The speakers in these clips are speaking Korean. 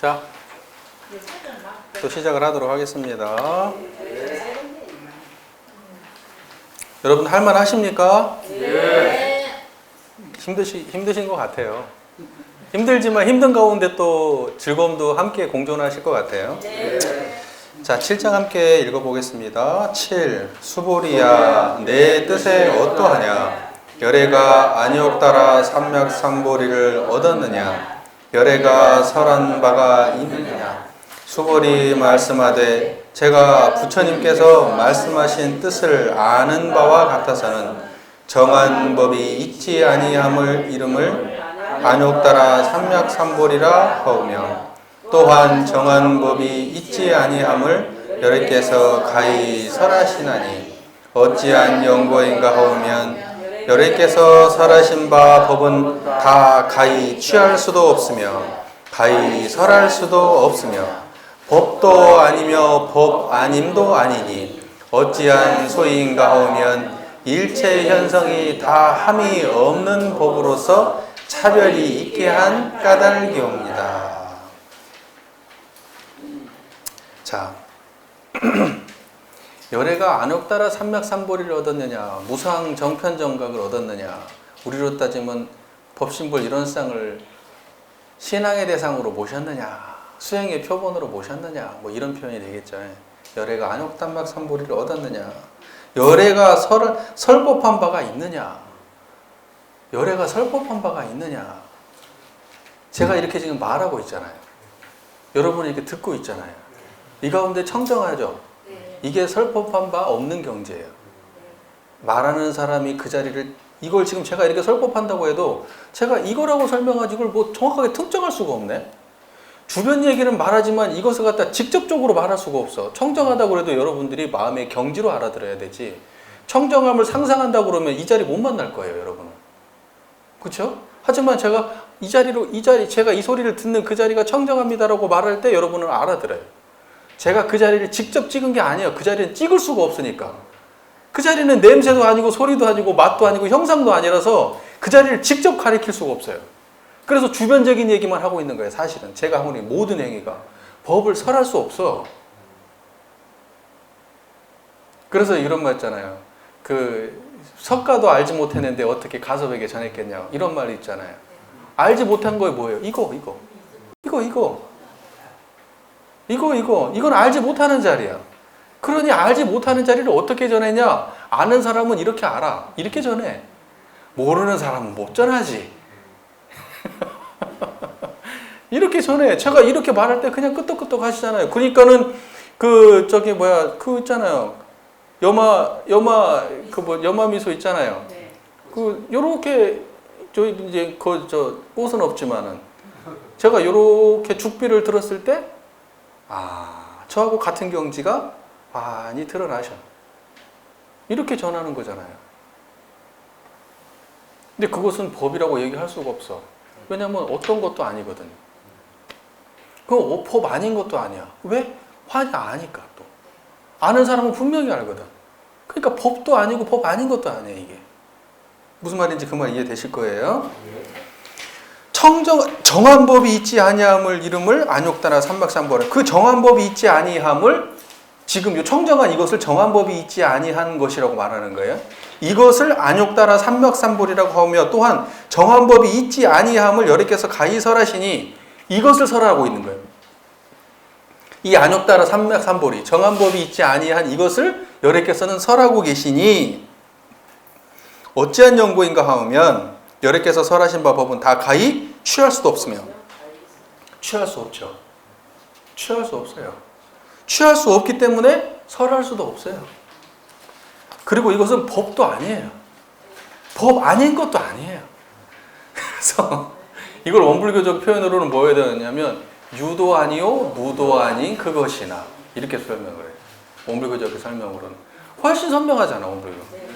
자, 또 시작을 하도록 하겠습니다. 여러분 할만 하십니까? 네. 힘드신 것 같아요. 힘들지만 힘든 가운데 또 즐거움도 함께 공존하실 것 같아요. 자, 7장 함께 읽어보겠습니다. 7. 수보리야, 내 뜻에 어떠하냐? 열애가 안역 따라 삼맥삼보리를 얻었느냐? 열애가 설한 바가 있느냐? 수보리 말씀하되 제가 부처님께서 말씀하신 뜻을 아는 바와 같아서는 정한 법이 있지 아니함을 이름을 안역 따라 삼맥삼보리라 하오며 또한 정한 법이 있지 아니함을 여러께서 가히 설하시나니 어찌한 연고인가 하오면 여러께서 설하신 바 법은 다 가히 취할 수도 없으며 가히 설할 수도 없으며 법도 아니며 법 아님도 아니니 어찌한 소이인가 하오면 일체 현성이 다 함이 없는 법으로서 차별이 있게 한 까닭이옵니다. 자, 열애가 안역 따라 삼맥삼보리를 얻었느냐, 무상 정편정각을 얻었느냐, 우리로 따지면 법신불 이론상을 신앙의 대상으로 모셨느냐, 수행의 표본으로 모셨느냐, 뭐 이런 표현이 되겠죠. 열애가 안역 삼맥삼보리를 얻었느냐, 열애가 설법한 바가 있느냐, 열애가 설법한 바가 있느냐. 제가 이렇게 지금 말하고 있잖아요. 여러분이 이렇게 듣고 있잖아요. 이 가운데 청정하죠? 이게 설법한 바 없는 경지예요. 말하는 사람이 그 자리를, 이걸 지금 제가 이렇게 설법한다고 해도 제가 이거라고 설명하지 이걸 뭐 정확하게 특정할 수가 없네. 주변 얘기는 말하지만 이것을 갖다 직접적으로 말할 수가 없어. 청정하다고 해도 여러분들이 마음의 경지로 알아들어야 되지. 청정함을 상상한다고 그러면 이 자리 못 만날 거예요, 여러분은. 그렇죠? 하지만 제가 제가 이 소리를 듣는 그 자리가 청정합니다라고 말할 때 여러분은 알아들어요. 제가 그 자리를 직접 찍은 게 아니에요. 그 자리는 찍을 수가 없으니까. 그 자리는 냄새도 아니고 소리도 아니고 맛도 아니고 형상도 아니라서 그 자리를 직접 가리킬 수가 없어요. 그래서 주변적인 얘기만 하고 있는 거예요. 사실은 제가 하고 있는 모든 행위가 법을 설할 수 없어. 그래서 이런 말 있잖아요. 석가도 알지 못했는데 어떻게 가섭에게 전했겠냐, 이런 말이 있잖아요. 알지 못한 거에 뭐예요? 이건 알지 못하는 자리야. 그러니 알지 못하는 자리를 어떻게 전했냐? 아는 사람은 이렇게 알아. 이렇게 전해. 모르는 사람은 못 전하지. 이렇게 전해. 제가 이렇게 말할 때 그냥 끄떡끄떡 하시잖아요. 그러니까는 있잖아요. 여마 미소 있잖아요. 요렇게 꽃은 없지만은 제가 요렇게 죽비를 들었을 때 저하고 같은 경지가 많이 드러나셔. 이렇게 전하는 거잖아요. 근데 그것은 법이라고 얘기할 수가 없어. 왜냐면 어떤 것도 아니거든. 법 아닌 것도 아니야. 왜? 화가 아니까 또. 아는 사람은 분명히 알거든. 그러니까 법도 아니고 법 아닌 것도 아니야, 이게. 무슨 말인지 그 말 이해되실 거예요? 정한 법이 있지 아니함을 이름을 안역 따라 삼맥삼보리. 그 정한 법이 있지 아니함을 지금 이 청정한 이것을 정한 법이 있지 아니한 것이라고 말하는 거예요. 이것을 안역 따라 삼맥삼보리라고 하며 또한 정한 법이 있지 아니함을 여러께서 가히 설하시니 이것을 설하고 있는 거예요. 이 안역 따라 삼맥삼보리, 정한 법이 있지 아니한 이것을 여러께서는 설하고 계시니 어찌한 연고인가 하면 여러께서 설하신 바 법은 다 가히 취할 수도 없으며. 취할 수 없죠. 취할 수 없어요. 취할 수 없기 때문에 설할 수도 없어요. 그리고 이것은 법도 아니에요. 법 아닌 것도 아니에요. 그래서 이걸 원불교적 표현으로는 뭐 해야 되냐면 유도 아니요 무도 아닌 그것이나 이렇게 설명을 해요. 원불교적 설명으로는 훨씬 선명하잖아, 원불교.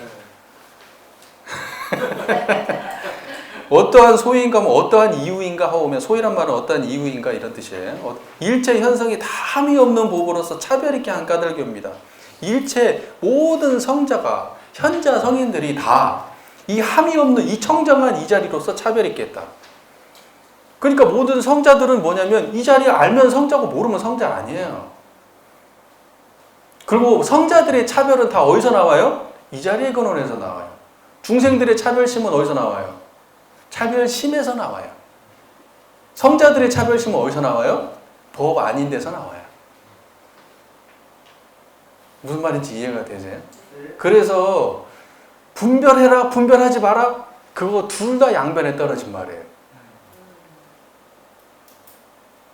어떠한 소위인가 하면 어떠한 이유인가 하오면, 소위란 말은 어떠한 이유인가 이런 뜻이에요. 일체 현성이 다 함이 없는 법으로서 차별 있게 한 까닭이옵니다. 일체 모든 성자가, 현자 성인들이 다 이 함이 없는 이 청정한 이 자리로서 차별 있게 했다. 그러니까 모든 성자들은 뭐냐면 이 자리에 알면 성자고 모르면 성자 아니에요. 그리고 성자들의 차별은 다 어디서 나와요? 이 자리의 근원에서 나와요. 중생들의 차별심은 어디서 나와요? 차별심에서 나와요. 성자들의 차별심은 어디서 나와요? 법 아닌 데서 나와요. 무슨 말인지 이해가 되세요? 그래서 분별해라, 분별하지 마라, 그거 둘 다 양변에 떨어진 말이에요.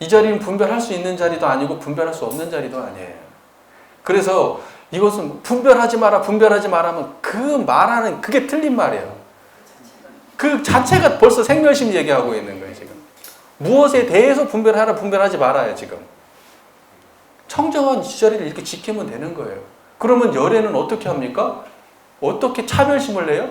이 자리는 분별할 수 있는 자리도 아니고 분별할 수 없는 자리도 아니에요. 그래서 이것은 분별하지 마라, 분별하지 마라면 그 말하는 그게 틀린 말이에요. 그 자체가 벌써 생멸심 얘기하고 있는 거예요, 지금. 무엇에 대해서 분별하라, 분별하지 말아요, 지금. 청정한 이 자리를 이렇게 지키면 되는 거예요. 그러면 열애는 어떻게 합니까? 어떻게 차별심을 내요?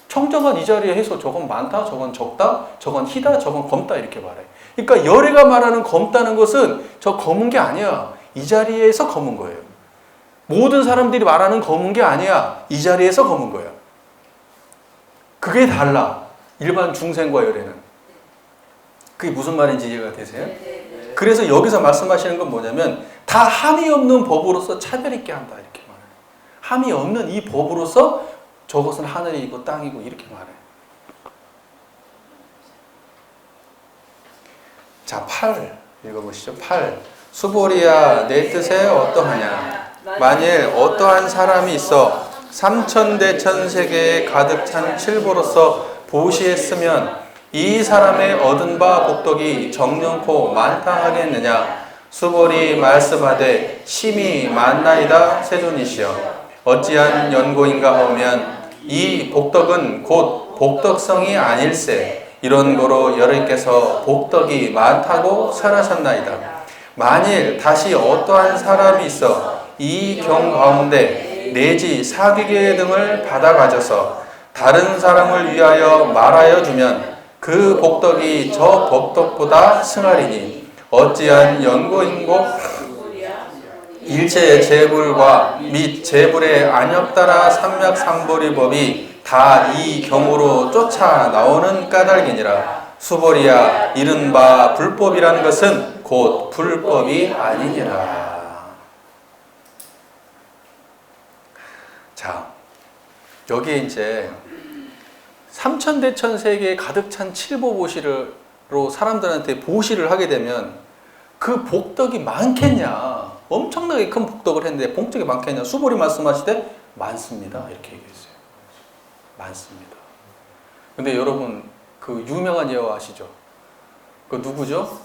청정한 이 자리에 해서 저건 많다, 저건 적다, 저건 희다, 저건 검다 이렇게 말해요. 그러니까 열애가 말하는 검다는 것은 저 검은 게 아니야. 이 자리에서 검은 거예요. 모든 사람들이 말하는 검은 게 아니야. 이 자리에서 검은 거야. 그게 달라. 일반 중생과 열애는. 그게 무슨 말인지 이해가 되세요? 그래서 여기서 말씀하시는 건 뭐냐면 다 함이 없는 법으로서 차별 있게 한다 이렇게 말해요. 함이 없는 이 법으로서 저것은 하늘이고 땅이고 이렇게 말해요. 자, 8 읽어보시죠. 8. 수보리야 내 뜻에 어떠하냐. 만일 어떠한 사람이 있어 삼천대천세계에 가득 찬 칠보로서 보시했으면 이 사람의 얻은 바 복덕이 정령코 많다 하겠느냐. 수보리 말씀하되 심히 많나이다 세존이시여. 어찌한 연고인가 하면 이 복덕은 곧 복덕성이 아닐세. 이런 거로 여러께서 복덕이 많다고 설하셨나이다. 만일 다시 어떠한 사람이 있어 이 경 가운데 내지 사귀개 등을 받아 가져서 다른 사람을 위하여 말하여 주면 그 복덕이 저 복덕보다 승하리니 어찌한 연고인고 일체의 재불과 및 재불의 안역따라 삼맥삼보리 법이 다 이 경우로 쫓아 나오는 까닭이니라. 수보리야 이른바 불법이라는 것은 곧 불법이 아니니라. 자, 여기에 이제 삼천대천세계에 가득 찬 칠보보시로 사람들한테 보시를 하게 되면 그 복덕이 많겠냐. 엄청나게 큰 복덕을 했는데 복덕이 많겠냐. 수보리 말씀하시되 많습니다. 이렇게 얘기했어요. 많습니다. 근데 여러분 그 유명한 예화 아시죠? 그 누구죠?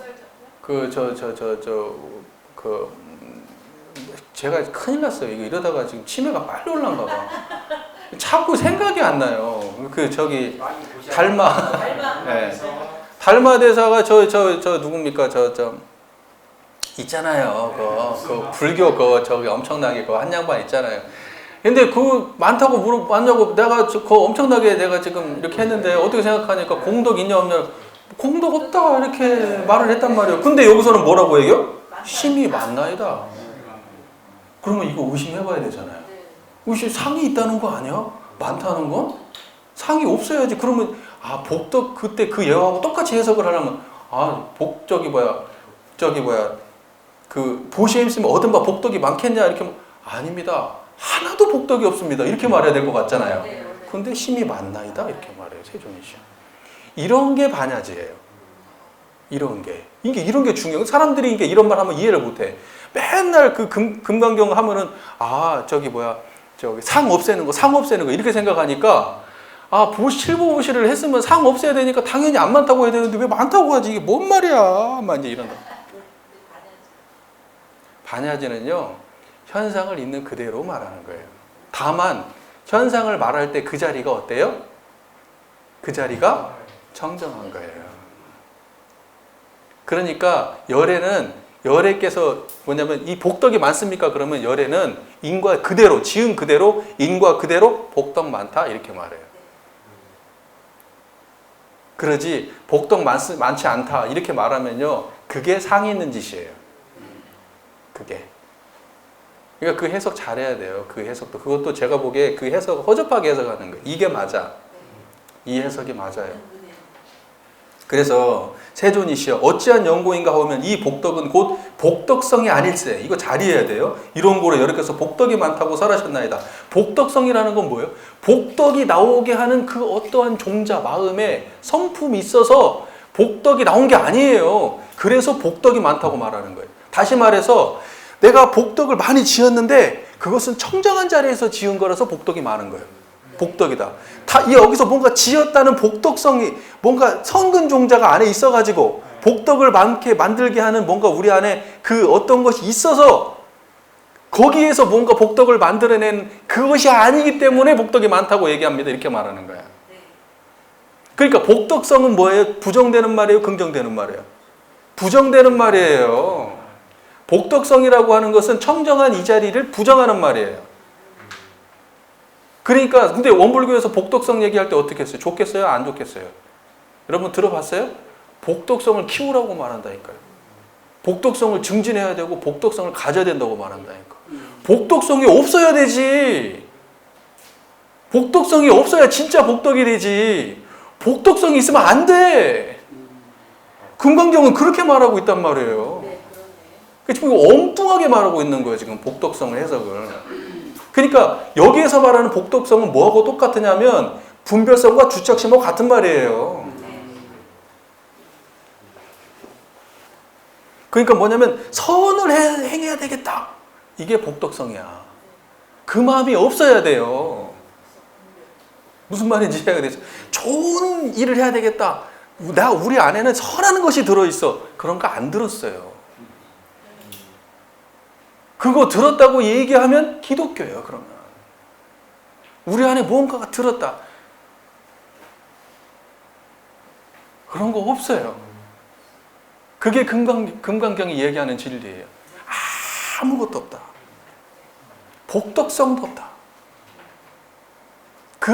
제가 큰일 났어요. 이거 이러다가 지금 치매가 빨리 올라온가 봐. 자꾸 생각이 안 나요. 그 저기 달마. 네. 달마 대사가 저 누굽니까? 저 있잖아요. 그 불교 저기 엄청나게 그 한 양반 있잖아요. 근데 그 많다고 물어봤냐고 내가 그 엄청나게 내가 지금 이렇게 했는데 어떻게 생각하니까 공덕 있냐 없냐 공덕 없다 이렇게 말을 했단 말이에요. 근데 여기서는 뭐라고 얘기해요? 심이 많나이다. 그러면 이거 의심해봐야 되잖아요. 의심 상이 있다는 거 아니야? 많다는 건? 상이 없어야지. 그러면 아 복덕 그때 그 예화하고 똑같이 해석을 하려면 아 복적이 뭐야 그 보시에 있으면 얻은 바 복덕이 많겠냐 이렇게 아닙니다. 하나도 복덕이 없습니다. 이렇게 말해야 될 것 같잖아요. 근데 심이 많나이다 이렇게 말해요. 세존이시여. 이런 게 반야지예요. 이런 게 중요해요. 사람들이 이런 말 하면 이해를 못해. 맨날 그 금강경 하면은 저기 상 없애는 거 이렇게 생각하니까 칠보보시를 했으면 상 없애야 되니까 당연히 안 많다고 해야 되는데 왜 많다고 하지? 이게 뭔 말이야? 막 이제 이런다. 반야지는요. 현상을 있는 그대로 말하는 거예요. 다만 현상을 말할 때 그 자리가 어때요? 그 자리가 정정한 거예요. 그러니까 열애께서 뭐냐면 이 복덕이 많습니까? 그러면 열애는 인과 그대로 지은 그대로 인과 그대로 복덕 많다 이렇게 말해요. 그러지 복덕 많지 않다 이렇게 말하면요 그게 상이 있는 짓이에요. 그게. 그러니까 그 해석 잘해야 돼요. 그 해석도. 그것도 제가 보기에 그 해석 허접하게 해석하는 거예요. 이게 맞아. 이 해석이 맞아요. 그래서 세존이시여 어찌한 연고인가 하면 이 복덕은 곧 복덕성이 아닐세. 이거 잘 이해해야 돼요. 이런 거로 여러께서 복덕이 많다고 설하셨나이다. 복덕성이라는 건 뭐예요? 복덕이 나오게 하는 그 어떠한 종자 마음에 성품이 있어서 복덕이 나온 게 아니에요. 그래서 복덕이 많다고 말하는 거예요. 다시 말해서 내가 복덕을 많이 지었는데 그것은 청정한 자리에서 지은 거라서 복덕이 많은 거예요. 복덕이다. 여기서 뭔가 지었다는 복덕성이 뭔가 성근 종자가 안에 있어가지고 복덕을 많게 만들게 하는 뭔가 우리 안에 그 어떤 것이 있어서 거기에서 뭔가 복덕을 만들어낸 그것이 아니기 때문에 복덕이 많다고 얘기합니다. 이렇게 말하는 거야. 그러니까 복덕성은 뭐예요? 부정되는 말이에요? 긍정되는 말이에요? 부정되는 말이에요. 복덕성이라고 하는 것은 청정한 이 자리를 부정하는 말이에요. 그러니까 근데 원불교에서 복덕성 얘기할 때 어떻게 했어요? 좋겠어요? 안 좋겠어요? 여러분 들어봤어요? 복덕성을 키우라고 말한다니까요. 복덕성을 증진해야 되고 복덕성을 가져야 된다고 말한다니까. 복덕성이 없어야 되지. 복덕성이 없어야 진짜 복덕이 되지. 복덕성이 있으면 안 돼. 금강경은 그렇게 말하고 있단 말이에요. 지금 엉뚱하게 말하고 있는 거예요. 지금 복덕성을 해석을. 그러니까 여기에서 말하는 복덕성은 뭐하고 똑같으냐면 분별성과 주착심하고 같은 말이에요. 그러니까 뭐냐면 선을 행해야 되겠다. 이게 복덕성이야. 그 마음이 없어야 돼요. 무슨 말인지 이해가 되죠? 좋은 일을 해야 되겠다. 우리 안에는 선하는 것이 들어있어. 그런 거 안 들었어요. 그거 들었다고 얘기하면 기독교예요. 그러면 우리 안에 무언가가 들었다. 그런 거 없어요. 그게 금강경이 얘기하는 진리예요. 아무것도 없다. 복덕성도 없다. 그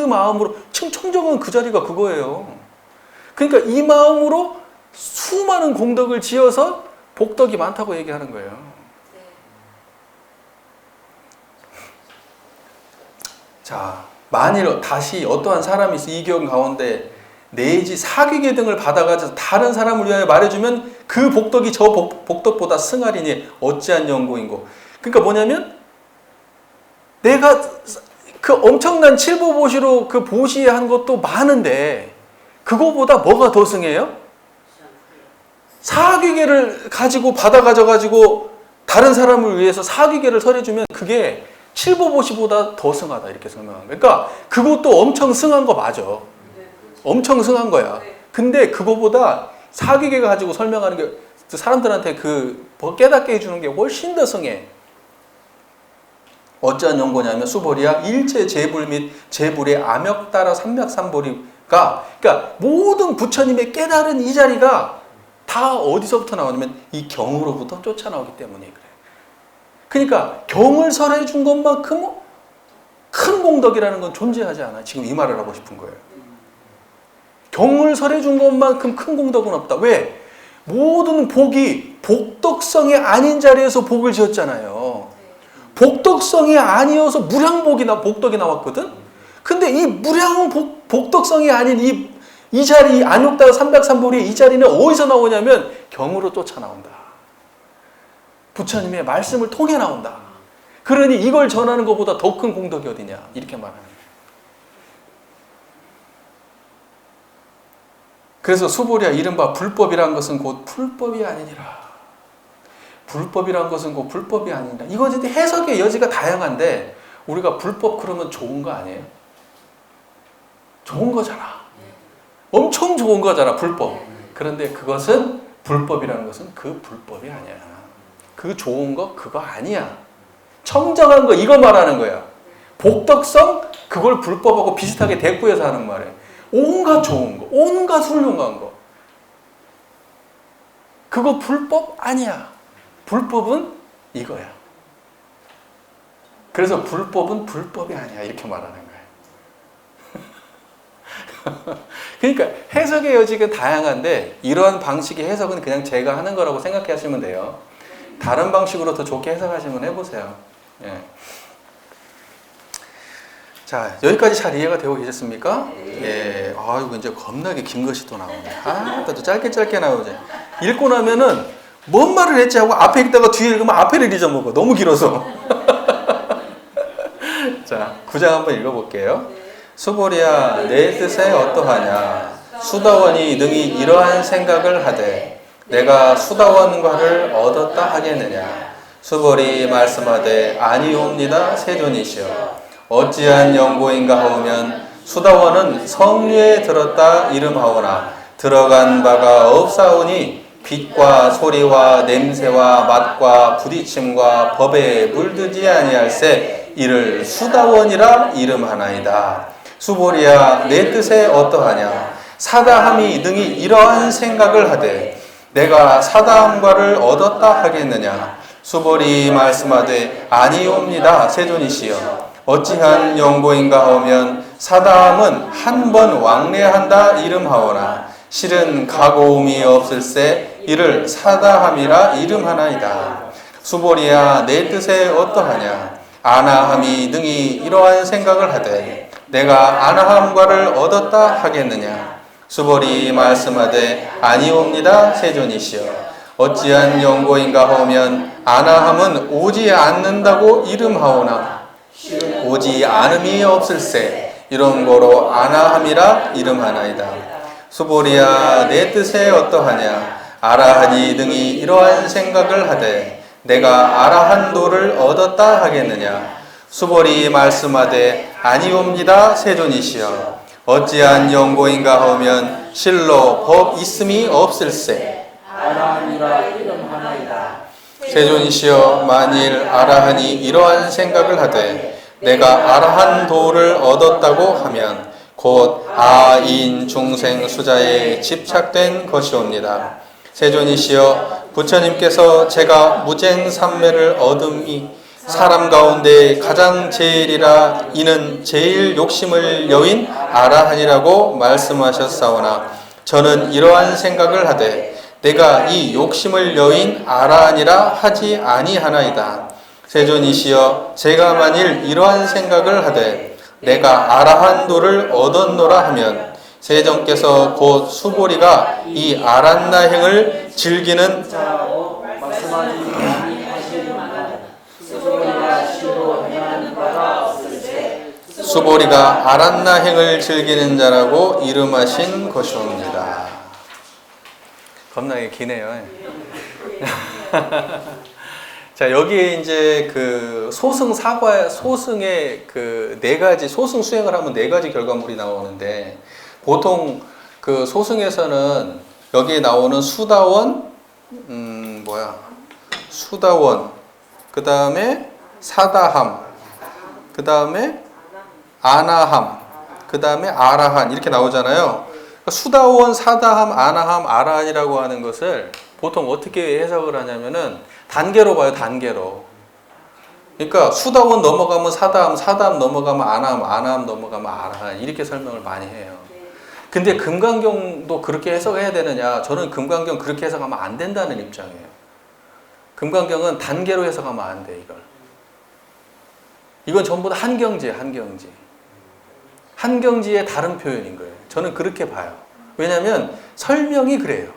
마음으로 청정은 그 자리가 그거예요. 그러니까 이 마음으로 수많은 공덕을 지어서 복덕이 많다고 얘기하는 거예요. 자, 만일 다시 어떠한 사람이 있어 이 경 가운데 내지 사귀계 등을 받아가지고 다른 사람을 위하여 말해주면 그 복덕이 저 복덕보다 승하리니 어찌한 연고인고. 그러니까 뭐냐면 내가 그 엄청난 칠보보시로 그 보시한 것도 많은데 그거보다 뭐가 더 승해요? 사귀계를 가지고 받아가지고 다른 사람을 위해서 사귀계를 설해주면 그게 칠보보시보다 더 승하다 이렇게 설명한 거예요. 그러니까 그것도 엄청 승한 거 맞아. 엄청 승한 거야. 근데 그거보다 사귀계가 가지고 설명하는 게 사람들한테 그 깨닫게 해주는 게 훨씬 더 승해. 어찌한 연고냐면 수보리야 일체 재불 및 재불의 암역 따라 삼맥삼보리가 그러니까 모든 부처님의 깨달은 이 자리가 다 어디서부터 나오냐면 이 경으로부터 쫓아나오기 때문에 그래. 그러니까 경을 설해 준 것만큼 큰 공덕이라는 건 존재하지 않아. 지금 이 말을 하고 싶은 거예요. 경을 설해 준 것만큼 큰 공덕은 없다. 왜? 모든 복이 복덕성이 아닌 자리에서 복을 지었잖아요. 복덕성이 아니어서 무량복이 복덕이 나왔거든. 근데 이 무량 복덕성이 아닌 이 자리 안욕다 삼백삼보리 이 자리는 어디서 나오냐면 경으로 쫓아 나온다. 부처님의 말씀을 통해 나온다. 그러니 이걸 전하는 것보다 더 큰 공덕이 어디냐 이렇게 말하는 거예요. 그래서 수보리야 이른바 불법이란 것은 곧 풀법이 아니니라. 불법이란 것은 곧 불법이 아니니라. 이건 이제 해석의 여지가 다양한데 우리가 불법 그러면 좋은 거 아니에요? 좋은 거잖아. 엄청 좋은 거잖아 불법. 그런데 그것은 불법이라는 것은 그 불법이 아니야. 그 좋은 거 그거 아니야. 청정한 거 이거 말하는 거야. 복덕성 그걸 불법하고 비슷하게 대꾸해서 하는 말이에요. 온갖 좋은 거, 온갖 훌륭한 거. 그거 불법 아니야. 불법은 이거야. 그래서 불법은 불법이 아니야. 이렇게 말하는 거야. 그러니까 해석의 여지가 다양한데 이러한 방식의 해석은 그냥 제가 하는 거라고 생각하시면 돼요. 다른 방식으로 더 좋게 해석하시면 해보세요. 예. 자, 여기까지 잘 이해가 되고 계셨습니까? 예. 아이고, 이제 겁나게 긴 것이 또 나오네. 아, 또 짧게 나오지. 읽고 나면은 뭔 말을 했지 하고 앞에 읽다가 뒤에 읽으면 앞에를 잊어먹어. 너무 길어서. 자, 9장 한번 읽어볼게요. 수보리야, 내 뜻에 어떠하냐? 수다원이 능히 이러한 생각을 하되 내가 수다원과를 얻었다 하겠느냐? 수보리 말씀하되 아니옵니다. 세존이시여. 어찌한 연고인가 하오면 수다원은 성류에 들었다 이름하오나 들어간 바가 없사오니 빛과 소리와 냄새와 맛과 부딪힘과 법에 물들지 아니할세 이를 수다원이라 이름하나이다. 수보리야, 내 뜻에 어떠하냐? 사다함이 능히 이러한 생각을 하되 내가 사다함과를 얻었다 하겠느냐? 수보리 말씀하되 아니옵니다. 세존이시여. 어찌한 연고인가 하오면 사다함은 한 번 왕래한다 이름하오나 실은 가고움이 없을세 이를 사다함이라 이름하나이다. 수보리야, 내 뜻에 어떠하냐? 아나함이 능히 이러한 생각을 하되 내가 아나함과를 얻었다 하겠느냐? 수보리 말씀하되 아니옵니다. 세존이시여. 어찌한 연고인가 하오면 아나함은 오지 않는다고 이름하오나 오지 않음이 없을세 이런 거로 아나함이라 이름하나이다. 수보리야, 내 뜻에 어떠하냐? 아라하니 능히 이러한 생각을 하되 내가 아라한 도를 얻었다 하겠느냐? 수보리 말씀하되 아니옵니다. 세존이시여. 어찌한 연고인가 하오면 실로 법 있음이 없을세 아라하니라 이름하나이다. 세존이시여. 만일 아라하니 이러한 생각을 하되 내가 아라한 도를 얻었다고 하면 곧 아인 중생 수자에 집착된 것이옵니다. 세존이시여, 부처님께서 제가 무쟁삼매를 얻음이 사람 가운데 가장 제일이라 이는 제일 욕심을 여인 아라한이라고 말씀하셨사오나 저는 이러한 생각을 하되 내가 이 욕심을 여인 아라한이라 하지 아니하나이다. 세존이시여, 제가 만일 이러한 생각을 하되 내가 아라한 도를 얻었노라 하면 세존께서 곧 수보리가 이 아란나행을 즐기는 자라고 말씀하지 아니하시리만 수보리가 시로 행하는 바가 없을세 수보리가 아란나행을 즐기는 자라고 이름하신 것이옵니다. 겁나게 기네요. 자, 여기에 이제 그 소승의 그 네 가지, 소승 수행을 하면 네 가지 결과물이 나오는데, 보통 그 소승에서는 여기에 나오는 수다원, 수다원, 그 다음에 사다함, 그 다음에 아나함, 그 다음에 아라한, 이렇게 나오잖아요. 수다원, 사다함, 아나함, 아라한이라고 하는 것을 보통 어떻게 해석을 하냐면은 단계로 봐요, 단계로. 그러니까 수다원 넘어가면 사다함, 사다함 넘어가면 아나함, 아나함 넘어가면 아라한, 이렇게 설명을 많이 해요. 근데 금강경도 그렇게 해석해야 되느냐? 저는 금강경 그렇게 해석하면 안 된다는 입장이에요. 금강경은 단계로 해석하면 안 돼, 이걸. 이건 전부 다 한경지예요, 한경지. 한경지의 다른 표현인 거예요. 저는 그렇게 봐요. 왜냐하면 설명이 그래요.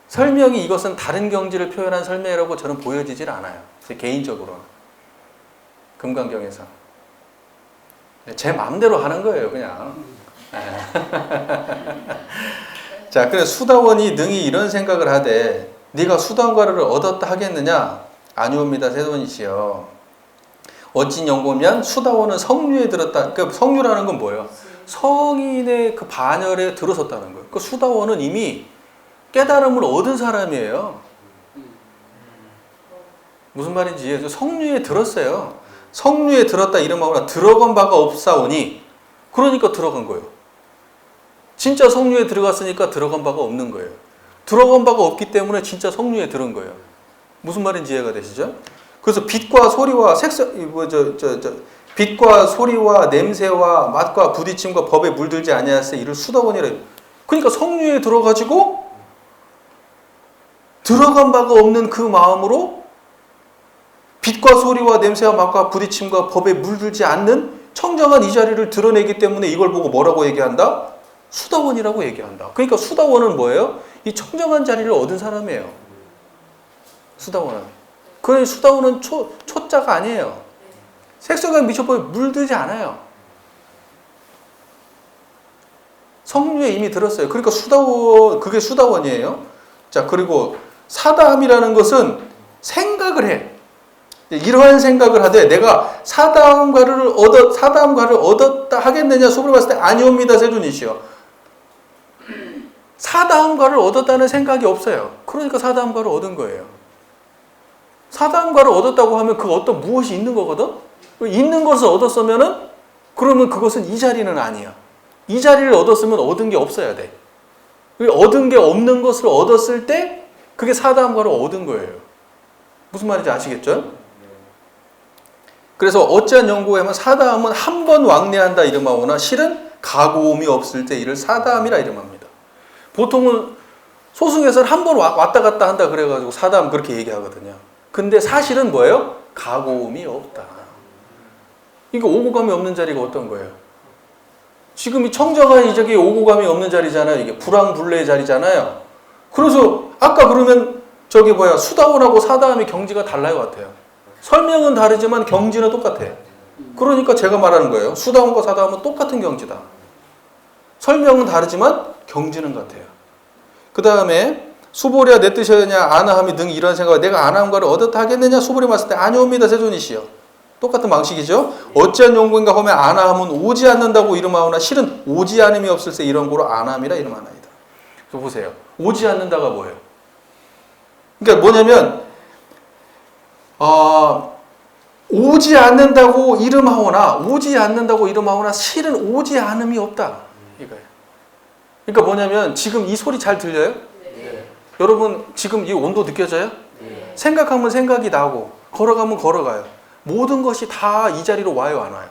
설명이 이것은 다른 경지를 표현한 설명이라고 저는 보여지질 않아요. 제 개인적으로는. 금강경에서. 제 마음대로 하는 거예요, 그냥. 자, 그래서 수다원이 능히 이런 생각을 하되 네가 수다원과를 얻었다 하겠느냐? 아니옵니다. 세존이시여. 어찐 연고면 수다원은 성류에 들었다. 그 성류라는 건 뭐예요? 성인의 그 반열에 들어섰다는 거예요. 그 수다원은 이미 깨달음을 얻은 사람이에요. 무슨 말인지 이해해요? 성류에 들었어요. 성류에 들었다 이름하거나 들어간 바가 없사오니, 그러니까 들어간 거예요. 진짜 성류에 들어갔으니까 들어간 바가 없는 거예요. 들어간 바가 없기 때문에 진짜 성류에 들은 거예요. 무슨 말인지 이해가 되시죠? 그래서 빛과 소리와 빛과 소리와 냄새와 맛과 부딪힘과 법에 물들지 아니하세 이를 수다원이라. 그러니까 성류에 들어가지고 들어간 바가 없는 그 마음으로 빛과 소리와 냄새와 맛과 부딪힘과 법에 물들지 않는 청정한 이 자리를 드러내기 때문에 이걸 보고 뭐라고 얘기한다? 수다원이라고 얘기한다. 그러니까 수다원은 뭐예요? 이 청정한 자리를 얻은 사람이에요. 수다원은. 그 수다원은 초자가 아니에요. 색소가 미쳐보에 물들지 않아요. 성류에 이미 들었어요. 그러니까 수다원, 그게 수다원이에요. 자, 그리고 사다함이라는 것은 생각을 해. 이러한 생각을 하되 내가 사다함과를 얻었다 하겠느냐? 수고를 봤을 때 아니옵니다. 세존이시여. 사다함과를 얻었다는 생각이 없어요. 그러니까 사다함과를 얻은 거예요. 사다함과를 얻었다고 하면 그 어떤 무엇이 있는 거거든? 있는 것을 얻었으면은 그러면 그것은 이 자리는 아니야. 이 자리를 얻었으면 얻은 게 없어야 돼. 얻은 게 없는 것을 얻었을 때 그게 사다함과를 얻은 거예요. 무슨 말인지 아시겠죠? 그래서 어찌한 연구에 하면 사다함은 한 번 왕래한다 이름하오나 실은 가고움이 없을 때 이를 사다함이라 이름합니다. 보통은 소승에서는 한 번 왔다 갔다 한다 그래가지고 사다함 그렇게 얘기하거든요. 근데 사실은 뭐예요? 가고움이 없다. 이게 오고감이 없는 자리가 어떤 거예요? 지금 이 청정한 이적이 오고감이 없는 자리잖아요. 이게 불황불래의 자리잖아요. 그래서 아까 그러면 수다원하고 사다함이 경지가 달라요 같아요. 설명은 다르지만 경지는 똑같아요. 그러니까 제가 말하는 거예요. 수다원과 사다함은 똑같은 경지다. 설명은 다르지만 경지는 같아요. 그 다음에 수보리야 내 뜻이냐 아나함이 등 이런 생각을 내가 아나함과를 얻었다 하겠느냐? 수보리 말씀 때 아니옵니다. 세존이시여. 똑같은 방식이죠. 어찌한 용구인가 하면 아나함은 오지 않는다고 이름하오나 실은 오지 않음이 없을세 이런 고로 아나함이라 이름하나이다. 그래서 보세요. 오지 않는다가 뭐예요? 그러니까 뭐냐면 오지 않는다고 이름하오나 실은 오지 않음이 없다. 이거예요. 그러니까 뭐냐면 지금 이 소리 잘 들려요? 네. 여러분 지금 이 온도 느껴져요? 네. 생각하면 생각이 나고 걸어가면 걸어가요. 모든 것이 다 이 자리로 와요, 안 와요?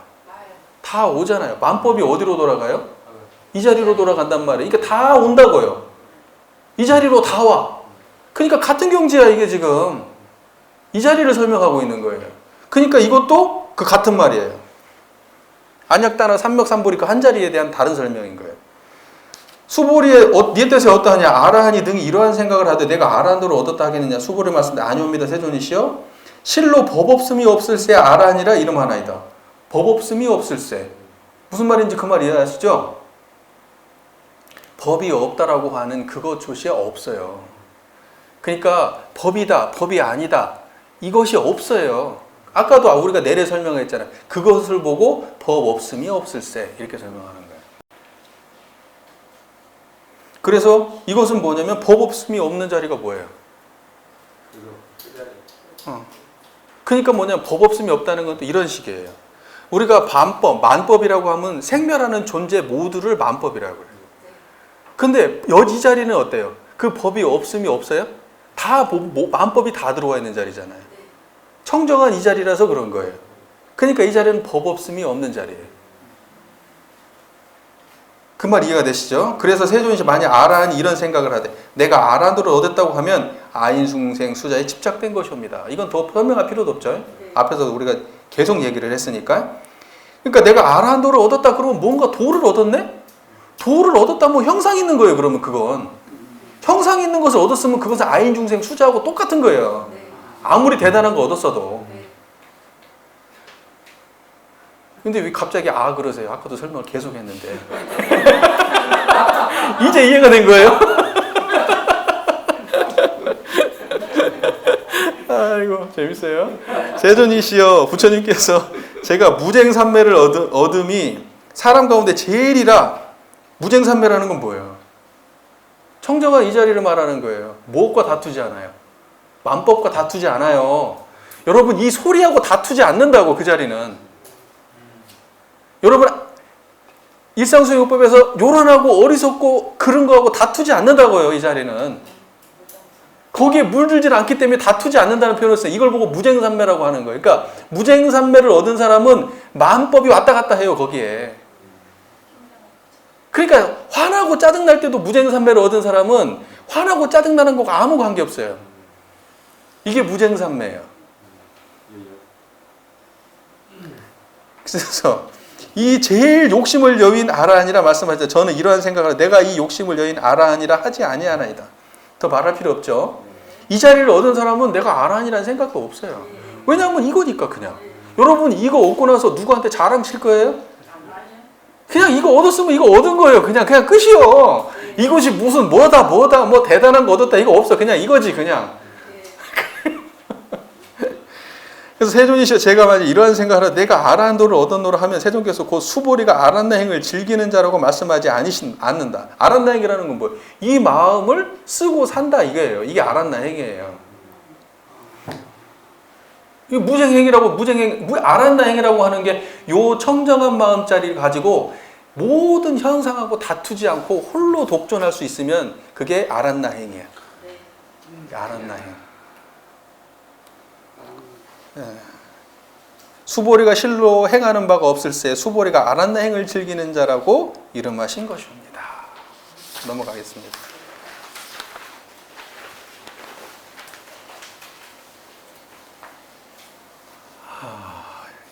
다 오잖아요. 만법이 어디로 돌아가요? 이 자리로 돌아간단 말이에요. 이게 다 온다고요. 이 자리로 다 와. 그러니까 같은 경지야 이게 지금. 이 자리를 설명하고 있는 거예요. 그러니까 이것도 그 같은 말이에요. 안약단어 삼맥삼보리가 한 자리에 대한 다른 설명인 거예요. 수보리의 네 뜻이 어떠하냐? 아라하니 등이 이러한 생각을 하되 내가 아라한도를 얻었다 하겠느냐? 수보리 말씀대 아니옵니다. 세존이시여. 실로 법 없음이 없을세 아라하니라 이름하나이다. 법 없음이 없을세. 무슨 말인지 그 말 이해하시죠? 법이 없다라고 하는 그것조차 없어요. 그러니까 법이다, 법이 아니다. 이것이 없어요. 아까도 우리가 내래 설명했잖아요. 그것을 보고 법 없음이 없을세 이렇게 설명하는 거예요. 그래서 이것은 뭐냐면 법 없음이 없는 자리가 뭐예요? 그러니까 뭐냐면 법 없음이 없다는 건 또 이런 식이에요. 우리가 만법이라고 하면 생멸하는 존재 모두를 만법이라고 해요. 근데 이 자리는 어때요? 그 법이 없음이 없어요? 다 만법이 다 들어와 있는 자리잖아요. 청정한 이 자리라서 그런 거예요. 그러니까 이 자리는 법 없음이 없는 자리예요. 그 말 이해가 되시죠? 그래서 세존이 만약 아라한이 이런 생각을 하되 내가 아라한도를 얻었다고 하면 아인숭생 수자에 집착된 것이옵니다. 이건 더 설명할 필요도 없죠. 앞에서 우리가 계속 얘기를 했으니까. 그러니까 내가 아라한도를 얻었다 그러면 뭔가 도를 얻었네? 도를 얻었다 뭐 형상 있는 거예요. 그러면 그건 형상 있는 것을 얻었으면 그것은 아인중생 수자하고 똑같은 거예요. 아무리 대단한 거 얻었어도. 근데 왜 갑자기 그러세요? 아까도 설명을 계속 했는데. 이제 이해가 된 거예요? 아이고, 재밌어요. 세존이시여, 부처님께서 제가 무쟁삼매를 얻음이 사람 가운데 제일이라. 무쟁삼매라는 건 뭐예요? 청정한 이 자리를 말하는 거예요. 무엇과 다투지 않아요. 만법과 다투지 않아요. 여러분, 이 소리하고 다투지 않는다고, 그 자리는. 여러분, 일상수행법에서 요란하고 어리석고 그런 거하고 다투지 않는다고요. 이 자리는. 거기에 물들지 않기 때문에 다투지 않는다는 표현을 써요. 이걸 보고 무쟁삼매라고 하는 거예요. 그러니까 무쟁삼매를 얻은 사람은 만법이 왔다 갔다 해요. 거기에. 그러니까 화나고 짜증날 때도 무쟁삼매를 얻은 사람은 화나고 짜증나는 거가 아무 관계없어요. 이게 무쟁삼매예요. 그래서 이 제일 욕심을 여인 아라하니라 말씀하셨죠. 저는 이러한 생각을 내가 이 욕심을 여인 아라하니라 하지 아니하나이다. 더 말할 필요 없죠. 이 자리를 얻은 사람은 내가 아라하니라는 생각도 없어요. 왜냐하면 이거니까 그냥. 여러분 이거 얻고 나서 누구한테 자랑칠 거예요? 그냥 이거 얻었으면 이거 얻은 거예요. 그냥 끝이요. 이것이 무슨 뭐다 뭐 대단한 거 얻었다 이거 없어. 그냥 이거지 그냥. 그래서 세존이시여 제가 만약 이러한 생각을 하라 내가 아라한도를 얻었노라 하면 세존께서 곧 수보리가 아란나행을 즐기는 자라고 말씀하지 않는다. 아란나행이라는 건 뭐예요? 이 마음을 쓰고 산다 이거예요. 이게 아란나행이에요. 이 무쟁행이라고 아란나행이라고 하는 게 요 청정한 마음자리를 가지고 모든 현상하고 다투지 않고 홀로 독존할 수 있으면 그게 아란나행이에요. 아란나행. 수보리가 실로 행하는 바가 없을세 수보리가 아란나 행을 즐기는 자라고 이름하신 것입니다. 넘어가겠습니다.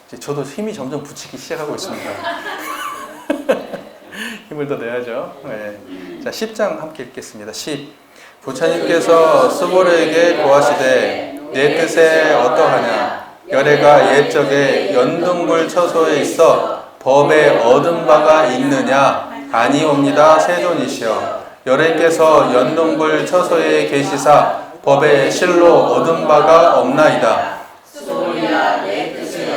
이제 저도 힘이 점점 붙이기 시작하고 있습니다. 힘을 더 내야죠. 네. 자, 10장 함께 읽겠습니다. 10. 부처님께서 수보리에게 고하시되 내 뜻에 어떠하냐 열애가 옛적에 연등불 처소에 있어 법에 얻은 바가 있느냐 아니옵니다. 세존이시여 열애께서 연등불 처소에 계시사 법에 실로 얻은 바가 없나이다.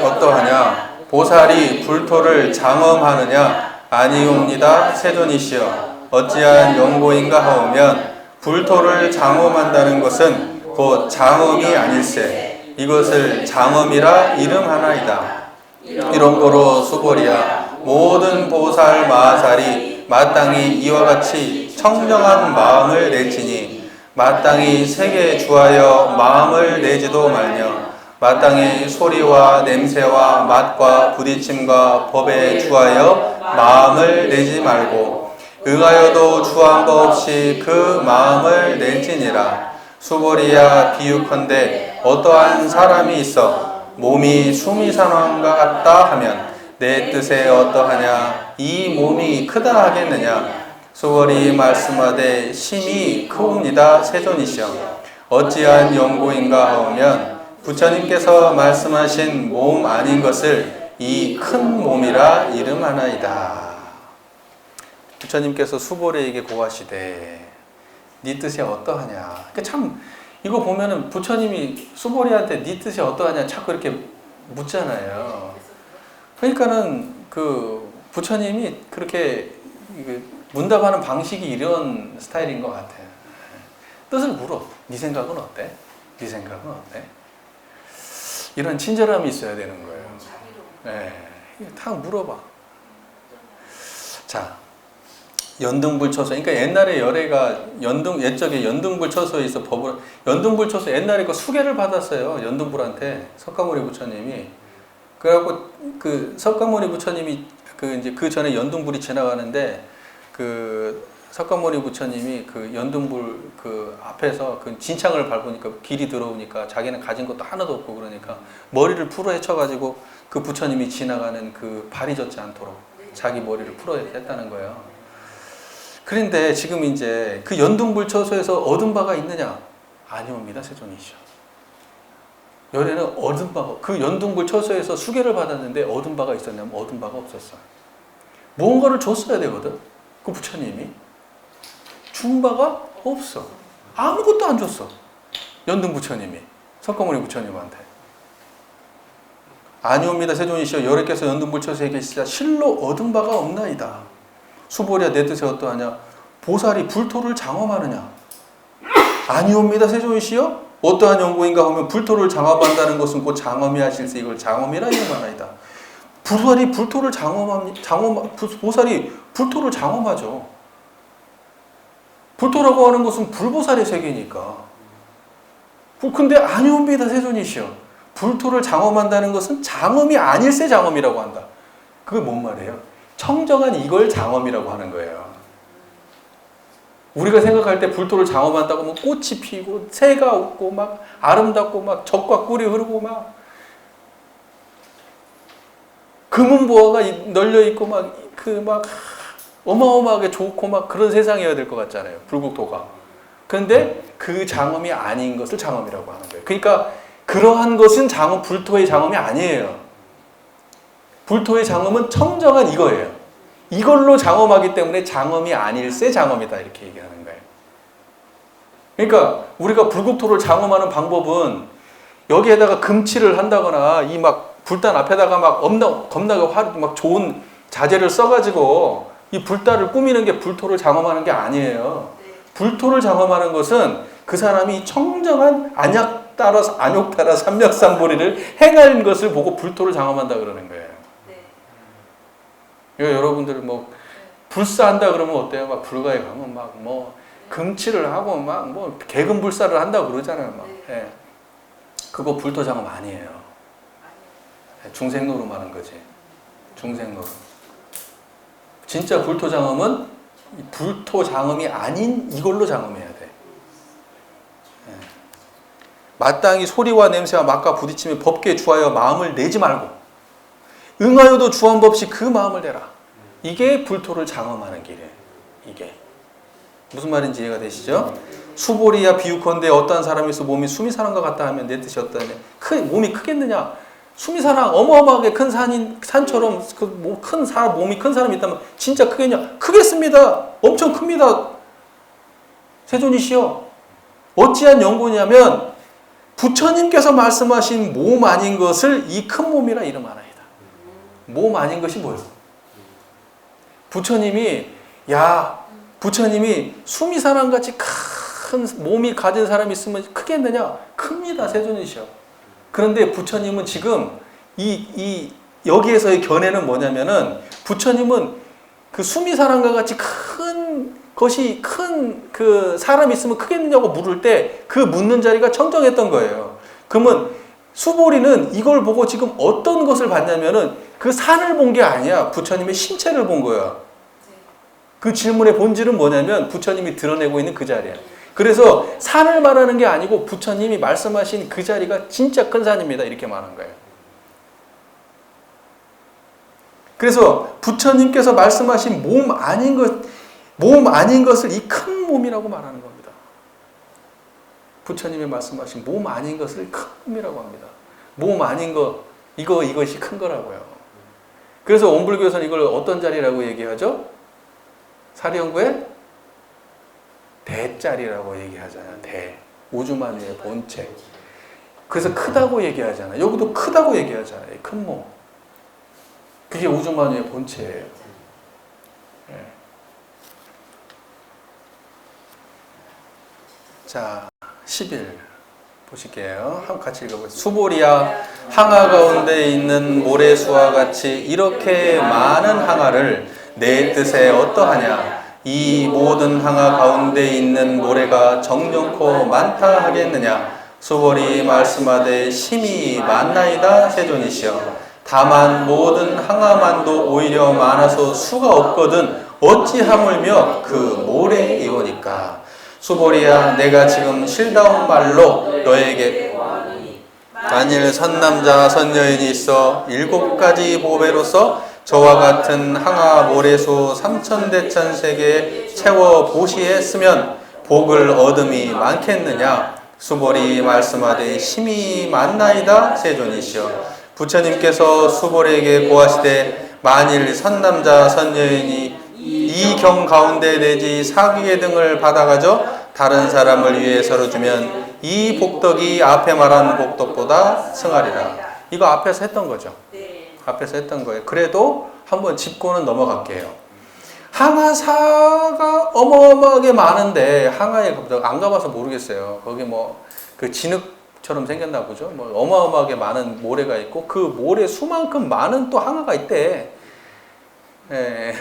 어떠하냐 보살이 불토를 장엄하느냐 아니옵니다. 세존이시여 어찌한 연고인가 하오면 불토를 장엄한다는 것은 곧 장엄이 아닐세 이것을 장엄이라 이름하나이다. 이런 거로 수보리야 모든 보살 마하살이 마땅히 이와 같이 청정한 마음을 내지니 마땅히 색에 주하여 마음을 내지도 말며 마땅히 소리와 냄새와 맛과 부딪힘과 법에 주하여 마음을 내지 말고 응하여도 주한 바 없이 그 마음을 낼지니라. 수보리야 비유컨대 어떠한 사람이 있어 몸이 숨이 산왕과 같다 하면 내 뜻에 어떠하냐 이 몸이 크다 하겠느냐. 수보리 말씀하되 심히 크옵니다. 세존이시여 어찌한 연고인가 하오면 부처님께서 말씀하신 몸 아닌 것을 이 큰 몸이라 이름하나이다. 부처님께서 수보리에게 고하시되 네 뜻이 어떠하냐. 그러니까 참 이거 보면은 부처님이 수보리한테 네 뜻이 어떠하냐 자꾸 이렇게 묻잖아요. 그러니까는 그 부처님이 그렇게 문답하는 방식이 이런 스타일인 것 같아요. 뜻을 물어. 네 생각은 어때? 네 생각은 어때? 이런 친절함이 있어야 되는 거예요. 네, 다 물어봐. 자, 연등불처소. 그러니까 옛날에 열애가 옛적에 연등불처소에 있어 법을 연등불처소 옛날에 그 수계를 받았어요. 연등불한테 석가모니 부처님이. 그래갖고 그 석가모니 부처님이 이제 그 전에 연등불이 지나가는데 그 석가모니 부처님이 그 연등불 그 앞에서 그 진창을 밟으니까 길이 들어오니까 자기는 가진 것도 하나도 없고 그러니까 머리를 풀어 헤쳐가지고 그 부처님이 지나가는 그 발이 젖지 않도록 자기 머리를 풀어 했다는 거예요. 그런데 지금 이제 그 연등불 처소에서 얻은 바가 있느냐? 아니옵니다. 세존이시여. 열애는 얻은 바가 그 연등불 처소에서 수계를 받았는데 얻은 바가 있었냐면 얻은 바가 없었어요. 무언가를 줬어야 되거든. 그 부처님이 준 바가 없어. 아무것도 안 줬어. 연등 부처님이 석가모니 부처님한테. 아니옵니다. 세존이시여 열애께서 연등불 처소에 계시자 실로 얻은 바가 없나이다. 수보리야 내 뜻에 어떠하냐? 보살이 불토를 장엄하느냐? 아니옵니다. 세존이시여 어떠한 연고인가 하면 불토를 장엄한다는 것은 곧 장엄이 하실세 이걸 장엄이라 이름하나이다. 보살이 불토를 보살이 불토를 장엄하죠. 불토라고 하는 것은 불보살의 세계니까. 근데 아니옵니다. 세존이시여 불토를 장엄한다는 것은 장엄이 아닐세 장엄이라고 한다. 그게 뭔 말이에요? 청정한 이걸 장엄이라고 하는 거예요. 우리가 생각할 때 불토를 장엄한다고 하면 꽃이 피고 새가 웃고 막 아름답고 막 젖과 꿀이 흐르고 막 금은보화가 널려 있고 막 어마어마하게 좋고 막 그런 세상이어야 될 것 같잖아요. 불국토가. 그런데 그 장엄이 아닌 것을 장엄이라고 하는 거예요. 그러니까 그러한 것은 불토의 장엄이 아니에요. 불토의 장엄은 청정한 이거예요. 이걸로 장엄하기 때문에 장엄이 아닐세 장엄이다 이렇게 얘기하는 거예요. 그러니까 우리가 불국토를 장엄하는 방법은 여기에다가 금칠을 한다거나 이 막 불단 앞에다가 막 겁나게 막 좋은 자재를 써가지고 이 불단을 꾸미는 게 불토를 장엄하는 게 아니에요. 불토를 장엄하는 것은 그 사람이 청정한 안욕 따라 삼맥삼보리를 행한 것을 보고 불토를 장엄한다 그러는 거예요. 여러분들 뭐 불사한다 그러면 어때요? 막 불가에 가면 막 뭐 금칠을 하고 막 뭐 개금불사를 한다고 그러잖아요. 막. 예. 그거 불토 장엄 아니에요. 중생노름 하는 거지. 중생노름. 진짜 불토 장엄은 불토 장엄이 아닌 이걸로 장엄해야 돼. 예. 마땅히 소리와 냄새와 맛과 부딪히며 법계에 주하여 마음을 내지 말고 응하여도 주한 법 없이 그 마음을 내라. 이게 불토를 장엄하는 길이에요. 이게 무슨 말인지 이해가 되시죠? 수보리야 비유컨대 어떠한 사람이 있어 몸이 수미사랑과 같다 하면 내 뜻이 어떠냐? 몸이 크겠느냐? 수미사랑 어마어마하게 큰 산처럼 몸이 큰 사람이 있다면 진짜 크겠냐? 크겠습니다. 엄청 큽니다. 세존이시여. 어찌한 연고냐면 부처님께서 말씀하신 몸 아닌 것을 이 큰 몸이라 이름하나이다. 몸 아닌 것이 뭐예요? 부처님이 수미사랑 같이 큰 몸이 가진 사람이 있으면 크겠느냐? 큽니다. 세존이시여. 그런데 부처님은 지금 여기에서의 견해는 뭐냐면은 부처님은 그 수미사랑과 같이 큰 그 사람이 있으면 크겠느냐고 물을 때 그 묻는 자리가 청정했던 거예요. 그러면 수보리는 이걸 보고 지금 어떤 것을 봤냐면은 그 산을 본 게 아니야. 부처님의 신체를 본 거야. 그 질문의 본질은 뭐냐면 부처님이 드러내고 있는 그 자리야. 그래서 산을 말하는 게 아니고 부처님이 말씀하신 그 자리가 진짜 큰 산입니다. 이렇게 말한 거예요. 그래서 부처님께서 말씀하신 몸 아닌 것을 이 큰 몸이라고 말하는 겁니다. 부처님이 말씀하신 몸 아닌 것을 큰 몸이라고 합니다. 몸 아닌 것, 이것이 큰 거라고요. 그래서 원불교에서는 이걸 어떤 자리라고 얘기하죠? 사리연구에 대자리라고 얘기하잖아요. 대. 우주만유의 본체. 그래서 크다고 얘기하잖아요. 여기도 크다고 얘기하잖아요. 큰 몸. 그게 우주만유의 본체예요. 네. 자, 10일 보실게요. 한번 같이 읽어보세요. 수보리야, 항아 가운데 있는 모래수와 같이 이렇게 많은 항아를 내 뜻에 어떠하냐? 이 모든 항아 가운데 있는 모래가 정령코 많다 하겠느냐? 수보리 말씀하되 심히 많나이다 세존이시여. 다만 모든 항아만도 오히려 많아서 수가 없거든 어찌 하물며 그 모래이오니까. 수보리야, 내가 지금 실다운 말로 너에게 만일 선남자 선여인이 있어 7가지 보배로서 저와 같은 항아 모래수 3000대천세계에 채워 보시했으면 복을 얻음이 많겠느냐? 수보리 말씀하되 심히 많나이다 세존이시여. 부처님께서 수보리에게 고하시되 만일 선남자 선여인이 이 경 가운데 내지 사기계 등을 받아가져 다른 사람을 위해서로 주면 이 복덕이 앞에 말한 복덕보다 승하리라. 이거 앞에서 했던 거죠. 앞에서 했던 거예요. 그래도 한번 짚고는 넘어갈게요. 항아사가 어마어마하게 많은데 항아에 안 가봐서 모르겠어요. 거기 뭐 그 진흙처럼 생겼나 보죠. 뭐 어마어마하게 많은 모래가 있고 그 모래 수만큼 많은 또 항아가 있대. 예.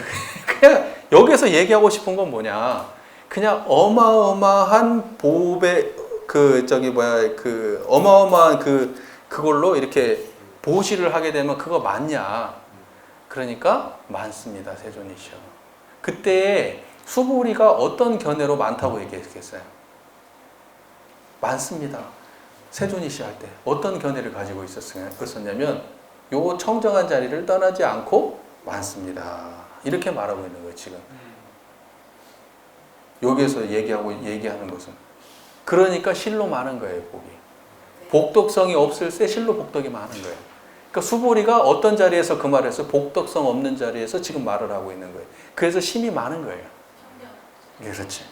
그냥 여기서 얘기하고 싶은 건 뭐냐? 그냥 어마어마한 보배 어마어마한 그걸로 이렇게 보시를 하게 되면 그거 맞냐? 그러니까 많습니다, 세존이시여. 그때 수보리가 어떤 견해로 많다고 얘기했겠어요? 많습니다. 세존이시 할 때 어떤 견해를 가지고 있었냐면 요 청정한 자리를 떠나지 않고 많습니다. 이렇게 말하고 있는 거예요, 지금. 여기에서 얘기하는 것은. 그러니까 실로 많은 거예요, 복이. 복덕성이 없을 때 실로 복덕이 많은 거예요. 그러니까 수보리가 어떤 자리에서 그 말을 했어요? 복덕성 없는 자리에서 지금 말을 하고 있는 거예요. 그래서 심이 많은 거예요. 그렇지.